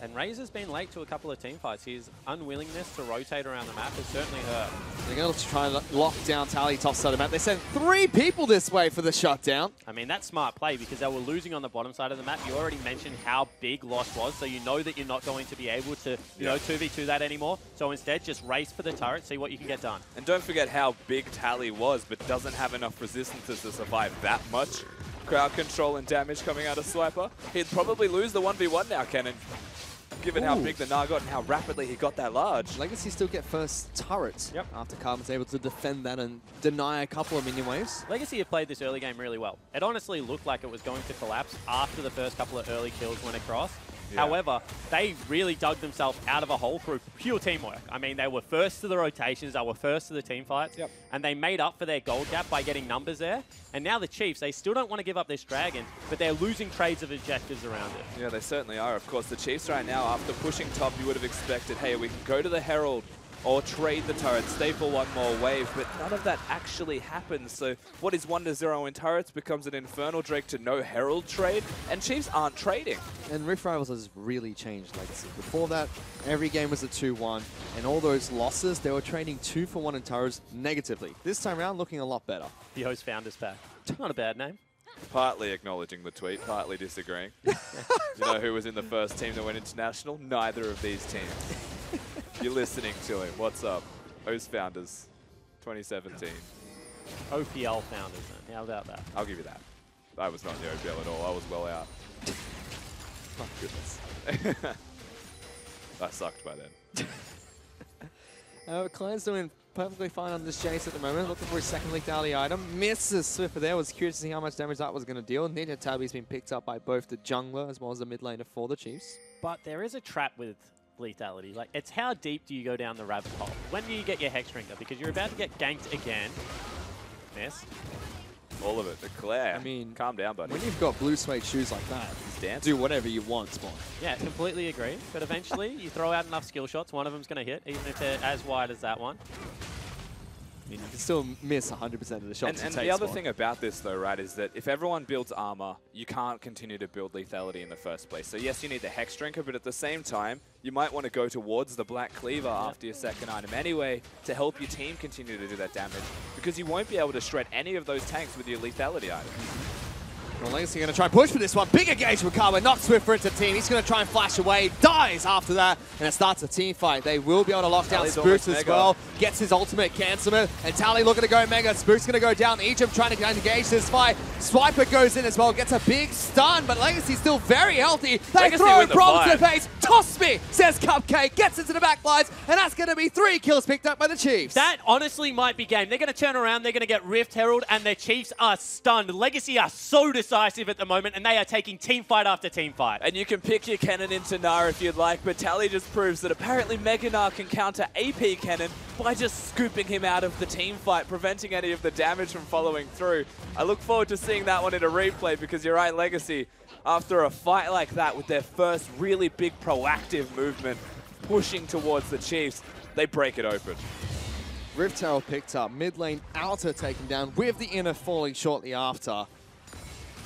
And Raze has been late to a couple of team fights. His unwillingness to rotate around the map has certainly hurt. They're going to try and lock down Tally top side of the map. They sent 3 people this way for the shutdown. I mean, that's smart play because they were losing on the bottom side of the map. You already mentioned how big Lost was, so you know that you're not going to be able to, you know, 2v2 that anymore. So instead, just race for the turret, see what you can get done. And don't forget how big Tally was, but doesn't have enough resistances to survive that much. Crowd control and damage coming out of Swiper. He'd probably lose the 1v1 now, Kennen. Given how big the Gnar got and how rapidly he got that large. Legacy still get first turret after Carbon's able to defend that and deny a couple of minion waves. Legacy have played this early game really well. It honestly looked like it was going to collapse after the first couple of early kills went across. Yeah. However, they really dug themselves out of a hole through pure teamwork. I mean, they were first to the rotations, they were first to the team fights, and they made up for their gold gap by getting numbers there. And now the Chiefs, they still don't want to give up this dragon, but they're losing trades of objectives around it. Yeah, they certainly are. Of course, the Chiefs right now, after pushing top, you would have expected, hey, we can go to the Herald or trade the turret, stay for one more wave, but none of that actually happens. So what is 1-0 in turrets becomes an Infernal Drake to no Herald trade, and Chiefs aren't trading. And Rift Rivals has really changed Legacy. Before that, every game was a 2-1, and all those losses, they were trading 2-for-1 in turrets negatively. This time around, looking a lot better. The host founders pack. Not a bad name. Partly acknowledging the tweet, partly disagreeing. You know who was in the first team that went international? Neither of these teams. You're listening to him. What's up? Host Founders 2017. OPL founders, then. How about that? I'll give you that. I was not in the OPL at all. I was well out. My goodness. I sucked by then. Klein's doing perfectly fine on this chase at the moment, looking for his second lethality item. Misses Swiffer there, was curious to see how much damage that was going to deal. Ninja Tabby's been picked up by both the jungler as well as the mid laner for the Chiefs. But there is a trap with lethality. Like, it's how deep do you go down the rabbit hole? When do you get your Hex Drinker? Because you're about to get ganked again. Miss. All of it. Declare. I mean, calm down, buddy. When you've got blue suede shoes like that, do whatever you want, Spawn. Yeah, completely agree. But eventually, you throw out enough skill shots, one of them's going to hit, even if they're as wide as that one. I mean, you can still miss 100% of the shots And you take, the other Spawn. thing about this, though, right, is that if everyone builds armor, you can't continue to build lethality in the first place. So yes, you need the Hex Drinker, but at the same time, you might want to go towards the Black Cleaver after your second item anyway to help your team continue to do that damage, because you won't be able to shred any of those tanks with your lethality items. Well, Legacy going to try and push for this one. Big engagement with Carbon, knocks Swiffer into team. He's going to try and flash away, dies after that, and it starts a team fight. They will be able to lock down Spooks as well. Gets his ultimate, cancel it, and Tally looking to go mega. Spooks going to go down. Egypt trying to engage this fight. Swiper goes in as well, gets a big stun, but Legacy's still very healthy. They throw problems to the face. Toss me, says Cupcake, gets into the back lines, and that's going to be 3 kills picked up by the Chiefs. That honestly might be game. They're going to turn around, they're going to get Rift Herald, and their Chiefs are stunned. Legacy are so decisive at the moment, and they are taking team fight after team fight. And you can pick your cannon into Gnar if you'd like, but Tally just proves that apparently Mega Gnar can counter AP cannon by just scooping him out of the team fight, preventing any of the damage from following through. I look forward to seeing that one in a replay because you're right, Legacy, after a fight like that with their first really big proactive movement, pushing towards the Chiefs, they break it open. Rift Herald picked up, mid lane outer taken down with the inner falling shortly after.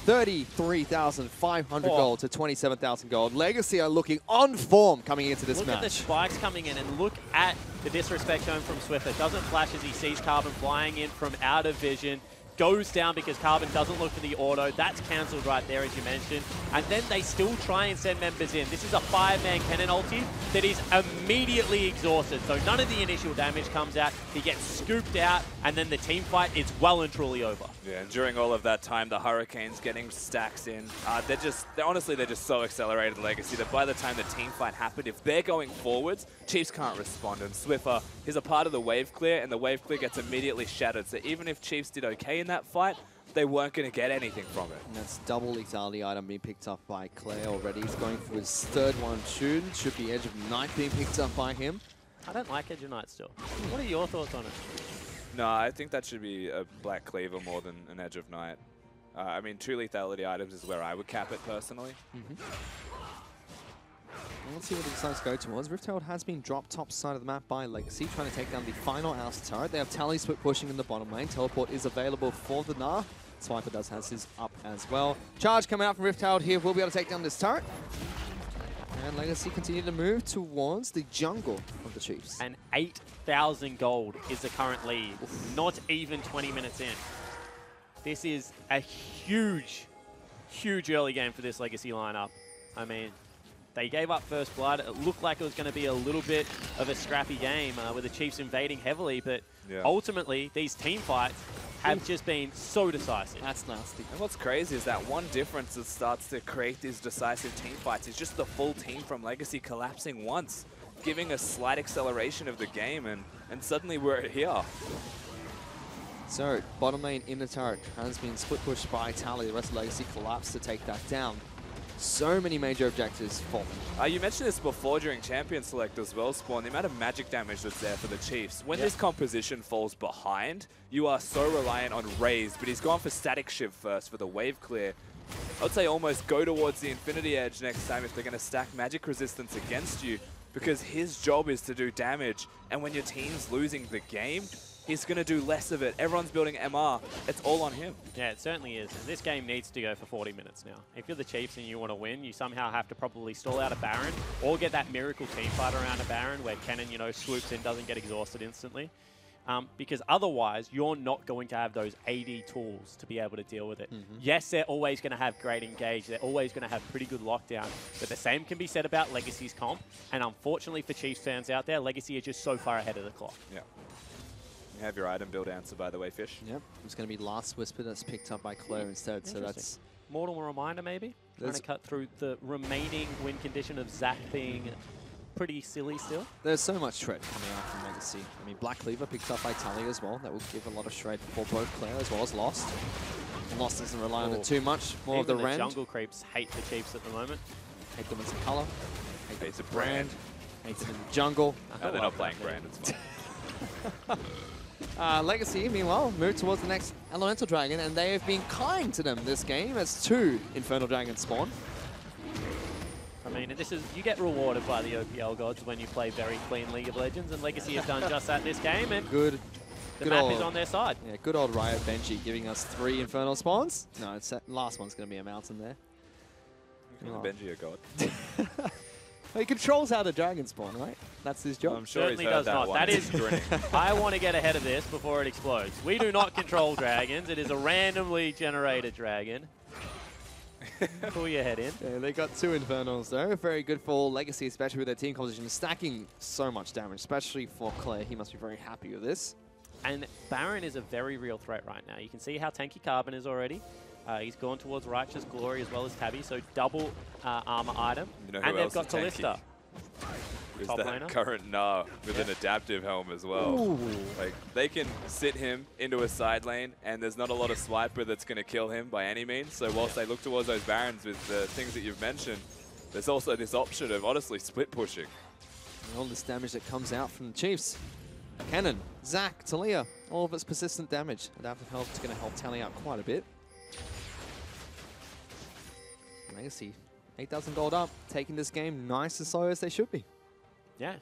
33,500 gold to 27,000 gold. Legacy are looking on form coming into this match. Look at the spikes coming in and look at the disrespect shown from Swiffer. Doesn't flash as he sees Carbon flying in from out of vision. Goes down because Carbon doesn't look for the auto. That's cancelled right there, as you mentioned. And then they still try and send members in. This is a 5-man cannon ulti that is immediately exhausted. So none of the initial damage comes out. He gets scooped out, and then the team fight is well and truly over. Yeah, and during all of that time, the Hurricanes getting stacks in. Honestly, they're just so accelerated, Legacy, that by the time the team fight happened, if they're going forwards, Chiefs can't respond. And Swiffer is a part of the wave clear, and the wave clear gets immediately shattered. So even if Chiefs did okay in that fight, they weren't going to get anything from it. And that's double lethality item being picked up by Claire already. He's going for his third one soon. Should be Edge of Night being picked up by him. I don't like Edge of Night still. What are your thoughts on it? No, I think that should be a Black Cleaver more than an Edge of Night. I mean, 2 lethality items is where I would cap it personally. Let's see what he decides to go towards. Rift Herald has been dropped top side of the map by Legacy, trying to take down the final house turret. They have Tally Split pushing in the bottom lane. Teleport is available for the Gnar. Swiper does has his up as well. Charge coming out from Rift Herald here. Will be able to take down this turret. And Legacy continue to move towards the jungle of the Chiefs. And 8,000 gold is the current lead. Not even 20 minutes in. This is a huge, huge early game for this Legacy lineup. I mean, they gave up first blood. It looked like it was going to be a little bit of a scrappy game with the Chiefs invading heavily, but ultimately these team fights have just been so decisive. That's nasty. And what's crazy is that one difference that starts to create these decisive team fights is just the full team from Legacy collapsing once, giving a slight acceleration of the game, and suddenly we're here. So, bottom lane in the turret has been split pushed by Tally. The rest of Legacy collapsed to take that down. So many major objectives for them. You mentioned this before during Champion Select as well, Spawn, the amount of magic damage that's there for the Chiefs. When this composition falls behind, you are so reliant on Raze, but he's gone for Static Shiv first for the wave clear. I would say almost go towards the Infinity Edge next time if they're going to stack magic resistance against you, because his job is to do damage, and when your team's losing the game, he's going to do less of it. Everyone's building MR. It's all on him. Yeah, it certainly is. And this game needs to go for 40 minutes now. If you're the Chiefs and you want to win, you somehow have to probably stall out a Baron or get that miracle team fight around a Baron where Cannon, swoops in, doesn't get exhausted instantly. Because otherwise, you're not going to have those AD tools to be able to deal with it. Yes, they're always going to have great engage. They're always going to have pretty good lockdown. But the same can be said about Legacy's comp. And unfortunately for Chiefs fans out there, Legacy is just so far ahead of the clock. Yeah. You have your item build answer, by the way, Fish. Yep. It's going to be Last Whisper that's picked up by Claire instead. So that's Mortal Reminder, maybe? Trying to cut through the remaining win condition of Zac being pretty silly still. There's so much shred coming out from Legacy. I mean, Black Cleaver picked up by Tally as well. That will give a lot of shred for both Claire as well as Lost. Lost doesn't rely on it too much. More Even of the Rend. jungle creeps hate the Chiefs at the moment. Hate them as a color. Hate them as a brand. Hate them in the jungle. No, they're not playing brand. It's fine. Legacy, meanwhile, moved towards the next Elemental Dragon, and they have been kind to them this game as 2 Infernal Dragons spawn. I mean, this is you get rewarded by the OPL gods when you play very clean League of Legends, and Legacy have done just that this game, and the map is on their side. Yeah, good old Riot Benji giving us 3 Infernal spawns. No, it's last one's going to be a mountain there. Benji a god. Well, he controls how the dragons spawn, right? That's his job. I'm sure Certainly does not. That is. I want to get ahead of this before it explodes. We do not control dragons. It is a randomly generated dragon. Pull your head in. Yeah, they got 2 Infernals though. Very good for Legacy, especially with their team composition. Stacking so much damage, especially for Claire. He must be very happy with this. And Baron is a very real threat right now. You can see how tanky Carbon is already. He's gone towards Righteous Glory as well as Tabby, so double armor item. You know who and they've else got is Callista. Is Top that laner. current Gnar with an adaptive helm as well. Ooh. Like, they can sit him into a side lane, and there's not a lot of swiper that's going to kill him by any means. So whilst they look towards those Barons with the things that you've mentioned, there's also this option of honestly split pushing. And all this damage that comes out from the Chiefs. Cannon, Zac, Talia, all of its persistent damage. Adaptive health is going to help tally out quite a bit. Legacy, 8,000 gold up, taking this game nice and slow as they should be. Yeah,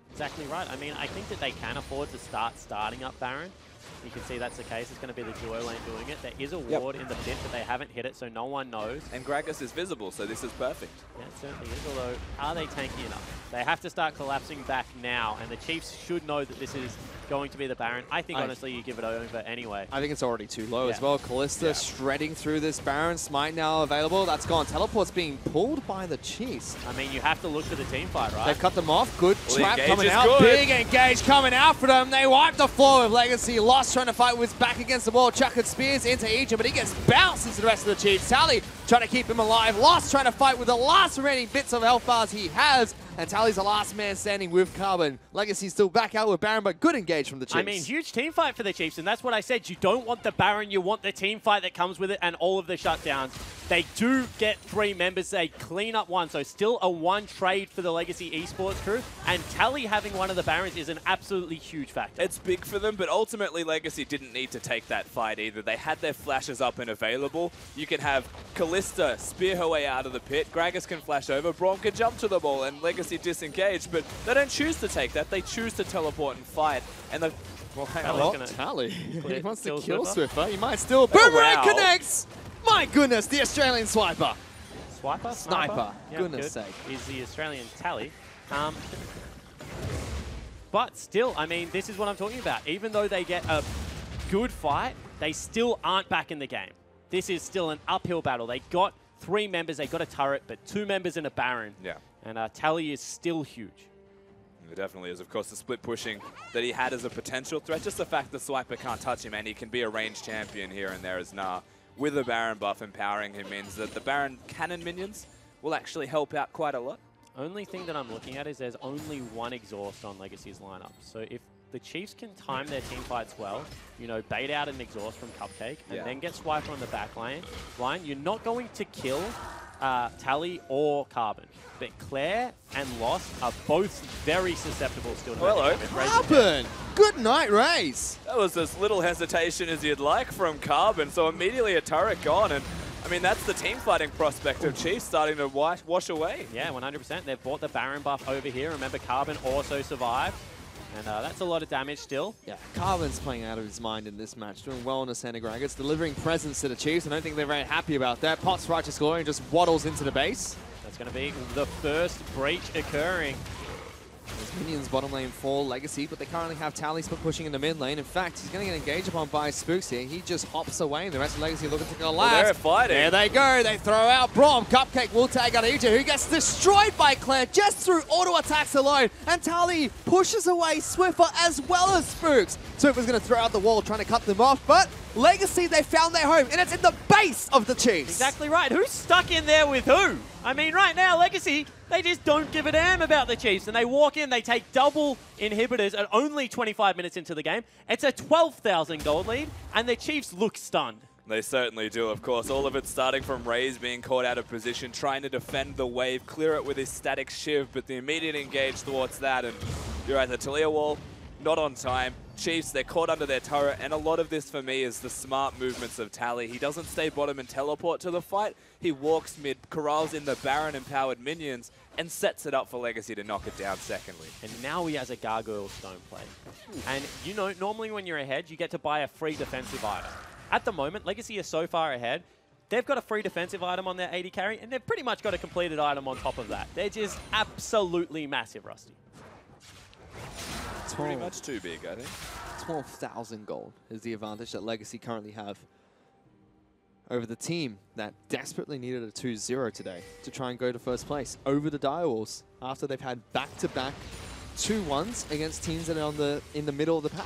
exactly right. I mean, I think that they can afford to starting up Baron. You can see that's the case. It's going to be the duo lane doing it. There is a ward in the pit, but they haven't hit it, so no one knows. And Gragas is visible, so this is perfect. Yeah, it certainly is, although are they tanky enough? They have to start collapsing back now, and the Chiefs should know that this is going to be the Baron. I think, honestly, you give it over anyway. I think it's already too low as well. Callista shredding through this Baron. Smite now available. That's gone. Teleport's being pulled by the Chiefs. I mean, you have to look for the team fight, right? They've cut them off. Good trap engage coming is out. good. Big engage coming out for them. They wipe the floor with Legacy. Lost trying to fight with back against the wall. Chuckered spears into Egypt, but he gets bounced into the rest of the Chiefs. Tally trying to keep him alive. Lost trying to fight with the last remaining bits of health bars he has. And Tally's the last man standing with Carbon. Legacy still back out with Baron, but good engage from the Chiefs. I mean, huge team fight for the Chiefs, and that's what I said. You don't want the Baron, you want the team fight that comes with it and all of the shutdowns. They do get 3 members. They clean up 1, so still a 1 trade for the Legacy esports crew. And Tally having one of the Barons is an absolutely huge factor. It's big for them, but ultimately Legacy didn't need to take that fight either. They had their flashes up and available. You can have Callista spear her way out of the pit. Gragas can flash over. Braum can jump to the ball, and Legacy disengage. But they don't choose to take that. They choose to teleport and fight. And the well, hang on. Tally. He wants to kill Swiffer. He might still. Oh, Boomerang wow. connects! My goodness, the Australian swiper. Swiper? Sniper. Yeah, Goodness good. sake. Is the Australian Tally. But still, I mean, this is what I'm talking about. Even though they get a good fight, they still aren't back in the game. This is still an uphill battle. They got 3 members, they got a turret, but 2 members and a Baron. Yeah. And Tally is still huge. It definitely is. Of course, the split pushing that he had as a potential threat, just the fact the Swiper can't touch him and he can be a ranged champion here and there as Gnar. With a Baron buff empowering him means that the Baron cannon minions will actually help out quite a lot. Only thing that I'm looking at is there's only 1 exhaust on Legacy's lineup. So if the Chiefs can time their team fights well, you know, bait out an exhaust from Cupcake and then get Swiper on the back line, you're not going to kill Tally or Carbon. But Claire and Lost are both very susceptible still to Hello, Carbon! Good night, Raze! That was as little hesitation as you'd like from Carbon, so immediately a turret gone, and I mean, that's the team fighting prospect of Chiefs starting to wash away. Yeah, 100%. They've bought the Baron buff over here. Remember, Carbon also survived. And that's a lot of damage still. Yeah, Carbon's playing out of his mind in this match, doing well on the Santa Gragas, delivering presents to the Chiefs. I don't think they're very happy about that. Pots Righteous Glory and just waddles into the base. That's going to be the first breach occurring. There's minions bottom lane for Legacy, but they currently have Tally split pushing in the mid lane. In fact, he's going to get engaged upon by Spooks here. He just hops away, and the rest of Legacy looking to collapse. Well, they're fighting. There they go. They throw out Braum. Cupcake will tag out EJ, who gets destroyed by Claire just through auto attacks alone. And Tally pushes away Swiffer as well as Spooks. Swiffer's going to throw out the wall, trying to cut them off, but Legacy, they found their home, and it's in the base of the Chiefs. Exactly right. Who's stuck in there with who? I mean, right now, Legacy, they just don't give a damn about the Chiefs. And they walk in, they take double inhibitors at only 25 minutes into the game. It's a 12,000 gold lead, and the Chiefs look stunned. They certainly do, of course. All of it starting from Raze being caught out of position, trying to defend the wave, clear it with his static shiv, but the immediate engage thwarts that. And you're at the Talia wall, not on time. Chiefs, they're caught under their turret, and a lot of this for me is the smart movements of Tally. He doesn't stay bottom and teleport to the fight. He walks mid, corrals in the Baron-empowered minions, and sets it up for Legacy to knock it down secondly. And now he has a Gargoyle Stone play. And you know, normally when you're ahead, you get to buy a free defensive item. At the moment, Legacy is so far ahead, they've got a free defensive item on their AD carry, and they've pretty much got a completed item on top of that. They're just absolutely massive, Rusty. It's pretty much too big, I think. 12,000 gold is the advantage that Legacy currently have. over the team that desperately needed a 2-0 today to try and go to first place over the Direwolves after they've had back-to-back 2-1s against teams that are in the middle of the pack.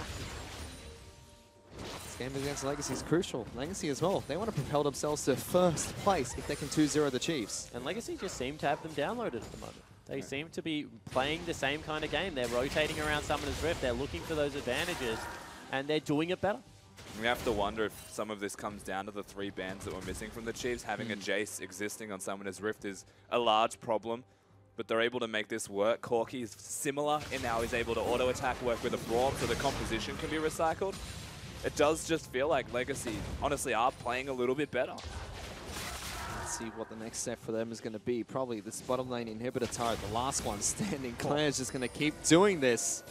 This game against Legacy is crucial. Legacy as well. They want to propel themselves to first place if they can 2-0 the Chiefs. And Legacy just seem to have them downloaded at the moment. They seem to be playing the same kind of game. They're rotating around Summoner's Rift. They're looking for those advantages, and they're doing it better. We have to wonder if some of this comes down to the 3 bans that were missing from the Chiefs. Having a Jace existing on Summoner's Rift is a large problem, but they're able to make this work. Corki is similar in how he's able to auto-attack, work with a Braum, so the composition can be recycled. It does just feel like Legacy, honestly, are playing a little bit better. Let's see what the next step for them is going to be. Probably this bottom lane inhibitor turret, the last one standing. Claire's just going to keep doing this.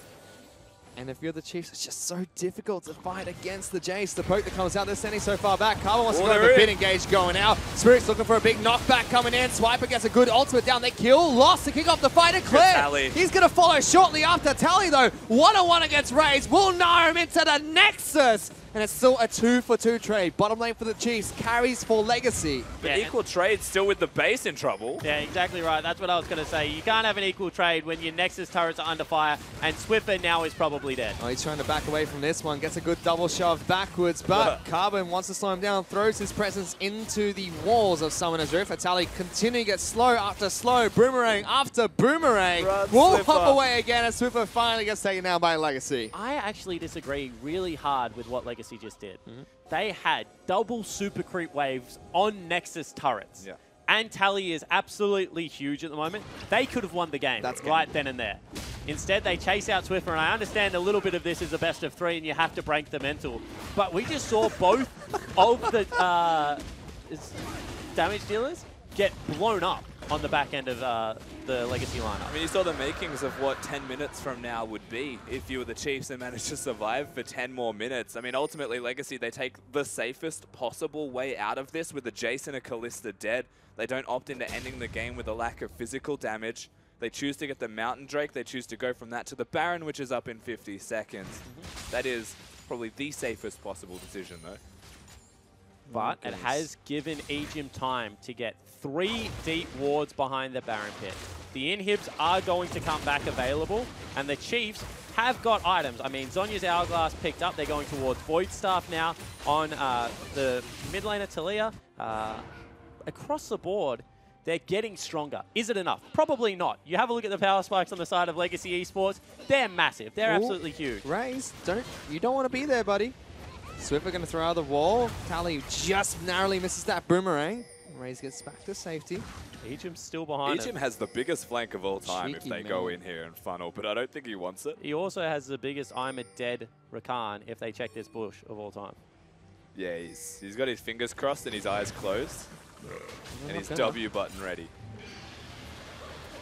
And if you're the Chiefs, it's just so difficult to fight against the Jace. The poke that comes out, they're standing so far back. Carbon wants to go with a bit engaged going out. Spirit's looking for a big knockback coming in. Swiper gets a good ultimate down. They kill. Lost to kick off the fight. And Claire, he's going to follow shortly after. Tally, though, 1-on-1 against Raze. Will gnaw him into the Nexus. And it's still a 2-for-2 trade. Bottom lane for the Chiefs. Carries for Legacy. But equal trade still with the base in trouble. Yeah, exactly right. That's what I was going to say. You can't have an equal trade when your Nexus turrets are under fire, and Swiffer now is probably dead. Oh, he's trying to back away from this one. Gets a good double shove backwards, but Carbon wants to slow him down. Throws his presence into the walls of Summoner's Rift. Atali continuing to get slow after slow. Boomerang after boomerang. Will hop away again as Swiffer finally gets taken down by Legacy. I actually disagree really hard with what Legacy just did. They had double super creep waves on Nexus turrets. Yeah. And Tally is absolutely huge at the moment. They could have won the game right then and there. Instead, they chase out Swiffer, and I understand a little bit of this is a best of 3 and you have to break the mental. But we just saw both of the damage dealers get blown up on the back end of the Legacy lineup. I mean, you saw the makings of what 10 minutes from now would be if you were the Chiefs and managed to survive for 10 more minutes. I mean, ultimately, Legacy, they take the safest possible way out of this with a Jace and a Kalista dead. They don't opt into ending the game with a lack of physical damage. They choose to get the Mountain Drake. They choose to go from that to the Baron, which is up in 50 seconds. That is probably the safest possible decision, though. But it has given Egypt time to get 3 deep wards behind the Baron pit. The inhibs are going to come back available, and the Chiefs have got items. I mean, Zhonya's Hourglass picked up. They're going towards Void Staff now on the mid laner Talia. Across the board, they're getting stronger. Is it enough? Probably not. You have a look at the power spikes on the side of Legacy Esports. They're massive. They're absolutely huge. Raze, you don't want to be there, buddy. Swiffer going to throw out the wall. Tally just narrowly misses that boomerang. Raze gets back to safety. Egypt's still behind him. has the biggest flank of all time if they go in here and funnel, but I don't think he wants it. He also has the biggest I'm a dead Rakan if they check this bush of all time. Yeah, he's got his fingers crossed and his eyes closed. And his W button ready.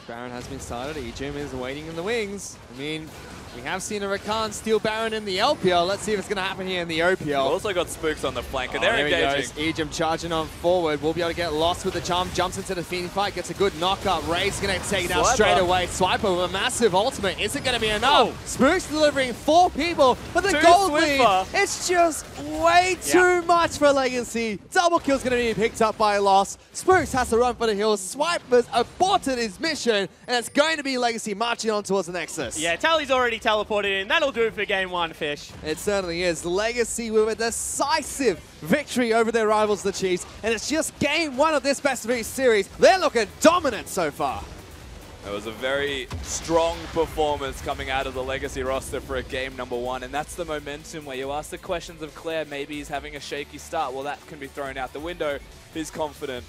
Baron has been started. Ejim is waiting in the wings. I mean, we have seen a Rakan steal Baron in the LPL. Let's see if it's going to happen here in the OPL. We've also got Spooks on the flank, and they're engaging. Ejim charging on forward. Will be able to get lost with the charm. Jumps into the Fiend fight. Gets a good knockup. Raze going to take it down straight away. Swiper with a massive ultimate. Is it going to be enough? Spooks delivering 4 people, but the gold lead. It's just way too much for Legacy. Double kill's going to be picked up by Lost. Spooks has to run for the hills. Swiper's aborted his mission, and it's going to be Legacy marching on towards the Nexus. Yeah, Tally's already teleported in. That'll do it for game 1, Fish. It certainly is. Legacy with a decisive victory over their rivals, the Chiefs, and it's just game 1 of this best of 3 series. They're looking dominant so far. It was a very strong performance coming out of the Legacy roster for a game number 1, and that's the momentum where you ask the questions of Claire. Maybe he's having a shaky start. Well, that can be thrown out the window. He's confident.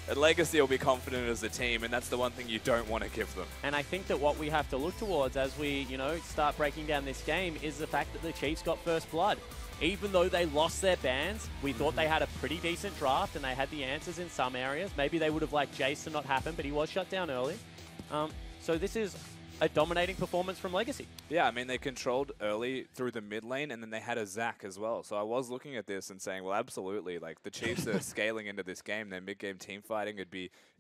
And Legacy will be confident as a team, and that's the one thing you don't want to give them. And I think that what we have to look towards as we, start breaking down this game is the fact that the Chiefs got first blood. Even though they lost their bans, we thought they had a pretty decent draft and they had the answers in some areas. Maybe they would have liked Jace to not happen, but he was shut down early. So this is a dominating performance from Legacy. Yeah, I mean, they controlled early through the mid lane, and then they had a Zac as well. So I was looking at this and saying, well, absolutely, like, the Chiefs are scaling into this game. Their mid-game team fighting,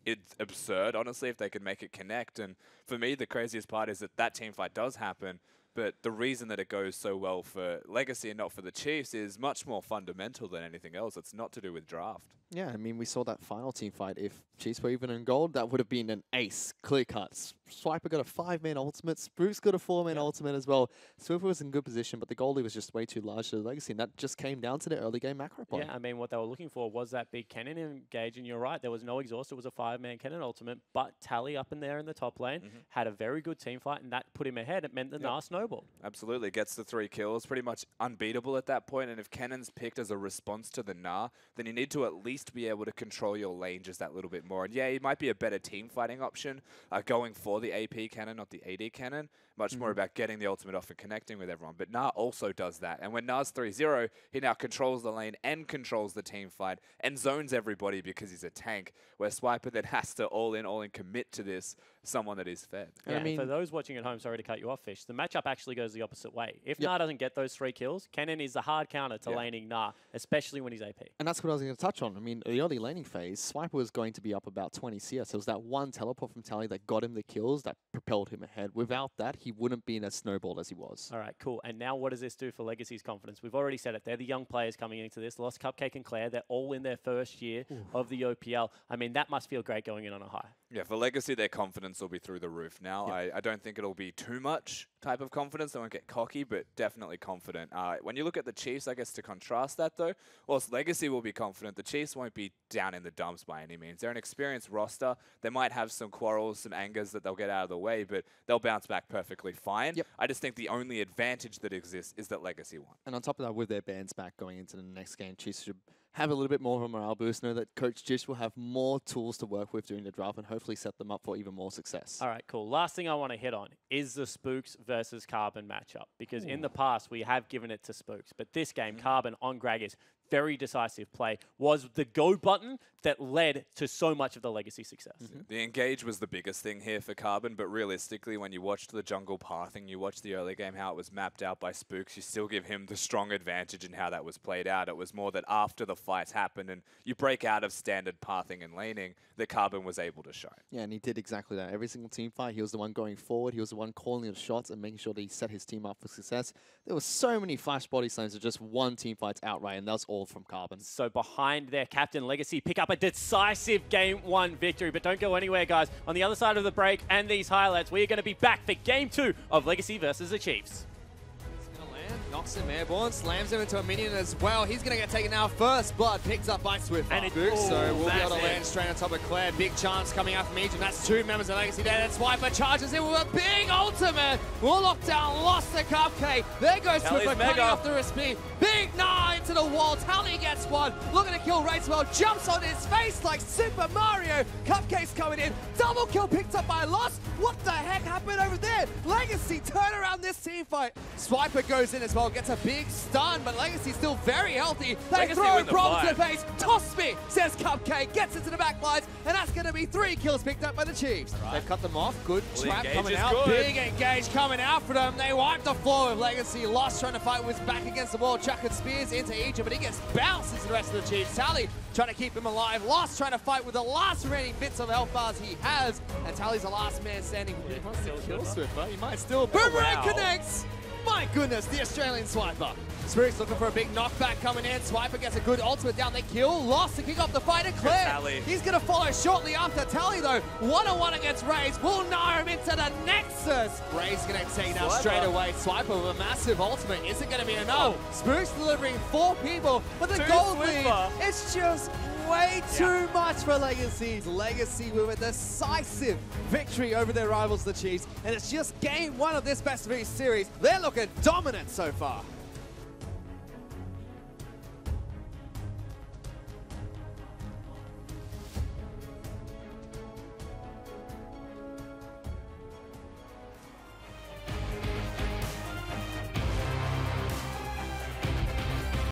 it's absurd, honestly, if they could make it connect. And for me, the craziest part is that team fight does happen, But the reason that it goes so well for Legacy and not for the Chiefs is much more fundamental than anything else. It's not to do with draft. Yeah, I mean, we saw that final team fight. If Chiefs were even in gold, that would have been an ace, clear cut. Swiper got a 5-man ultimate. Spruce got a 4-man ultimate as well. Swiffer was in good position, but the goalie was just way too large to the Legacy, and that just came down to the early game macro play. Yeah, I mean, what they were looking for was that big cannon engage, and you're right, there was no exhaust. It was a 5-man cannon ultimate, but Tally up in there in the top lane had a very good team fight, and that put him ahead. It meant the Nah snowballed. Absolutely. Gets the 3 kills, pretty much unbeatable at that point, and if Cannon's picked as a response to the Nah, then you need to at least be able to control your lane just that little bit more. And yeah, it might be a better team fighting option going for the AP cannon, not the AD cannon. Much more about getting the ultimate off and connecting with everyone. But Nah also does that. And when Nah's 3-0, he now controls the lane and controls the team fight and zones everybody because he's a tank, where Swiper then has to all in commit to this, someone that is fed. Yeah, I mean, for those watching at home, sorry to cut you off, Fish, the matchup actually goes the opposite way. If Nah doesn't get those 3 kills, Cannon is the hard counter to laning Nah, especially when he's AP. And that's what I was going to touch on. I mean, the early laning phase, Swiper was going to be up about 20 CS. It was that one teleport from Tally that got him the kills, that propelled him ahead. Without that, he wouldn't be as snowballed as he was. All right, cool. And now what does this do for Legacy's confidence? We've already said it. They're the young players coming into this. Lost Cupcake and Claire. They're all in their first year of the OPL. I mean, that must feel great going in on a high. Yeah, for Legacy, their confidence will be through the roof now. I don't think it'll be too much type of confidence. They won't get cocky, but definitely confident. When you look at the Chiefs, I guess to contrast that, though, whilst Legacy will be confident, the Chiefs won't be down in the dumps by any means. They're an experienced roster. They might have some quarrels, some angers that they'll get out of the way, but they'll bounce back perfectly fine. I just think the only advantage that exists is that Legacy won. And on top of that, with their bands back going into the next game, Chiefs should have a little bit more of a morale boost. Know that Coach Jish will have more tools to work with during the draft and hopefully set them up for even more success. All right, cool. Last thing I want to hit on is the Spooks versus Carbon matchup, because in the past we have given it to Spooks, but this game, Carbon on Gragas, very decisive play, was the go button that led to so much of the Legacy success. The engage was the biggest thing here for Carbon, but realistically, when you watched the jungle pathing, you watched the early game, how it was mapped out by Spooks, you still give him the strong advantage in how that was played out. It was more that after the fights happened and you break out of standard pathing and laning, that Carbon was able to shine. Yeah, and he did exactly that. Every single team fight, he was the one going forward. He was the one calling the shots and making sure that he set his team up for success. There were so many flash body slams of just one team fights outright, and that was all from Carbon. So behind their captain, Legacy pick up a decisive Game 1 victory. But don't go anywhere, guys. On the other side of the break and these highlights, we are going to be back for Game 2 of Legacy versus the Chiefs. Knocks him airborne, slams him into a minion as well. He's going to get taken out first. Blood picked up by Swift. And so we'll be able to land straight on top of Claire. Big chance coming out from Egypt. That's 2 members of Legacy there. And Swiper charges in with a big ultimate. Will lock down, lost the Cupcake. There goes Swiffer cutting off the speed. Big 9 to the wall. Tally gets one. Looking to kill Racewell. Jumps on his face like Super Mario. Cupcake's coming in. Double kill picked up by Lost. What the heck happened over there? Legacy turn around this team fight. Swiper goes in as well. Gets a big stun, but Legacy's still very healthy. They throw Bronze to the face. Toss me, says Cupcake. Gets into the back lines, and that's going to be 3 kills picked up by the Chiefs. They've cut them off. Good trap coming out. Big engage coming out for them. They wipe the floor with Legacy. Lost trying to fight with back against the wall. Chucking spears into Egypt, but he gets bounced into the rest of the Chiefs. Tally trying to keep him alive. Lost trying to fight with the last remaining bits of health bars he has, and Tally's the last man standing. He wants to kill Swiffer. He might still. Boomerang connects. My goodness, the Australian Swiper. Spirit's looking for a big knockback coming in. Swiper gets a good ultimate down. They kill. Lost to kick off the fight. And Claire, he's going to follow shortly after. Tally, though, 1-on-1 against Raze. Will nair him into the Nexus. Raze going to take down straight away. Swiper with a massive ultimate. Is it going to be enough? Spirit's delivering 4 people, but the gold lead, it's just way too much for Legacy. Legacy with a decisive victory over their rivals, the Chiefs. And it's just Game 1 of this Best of 3 series. They're looking dominant so far.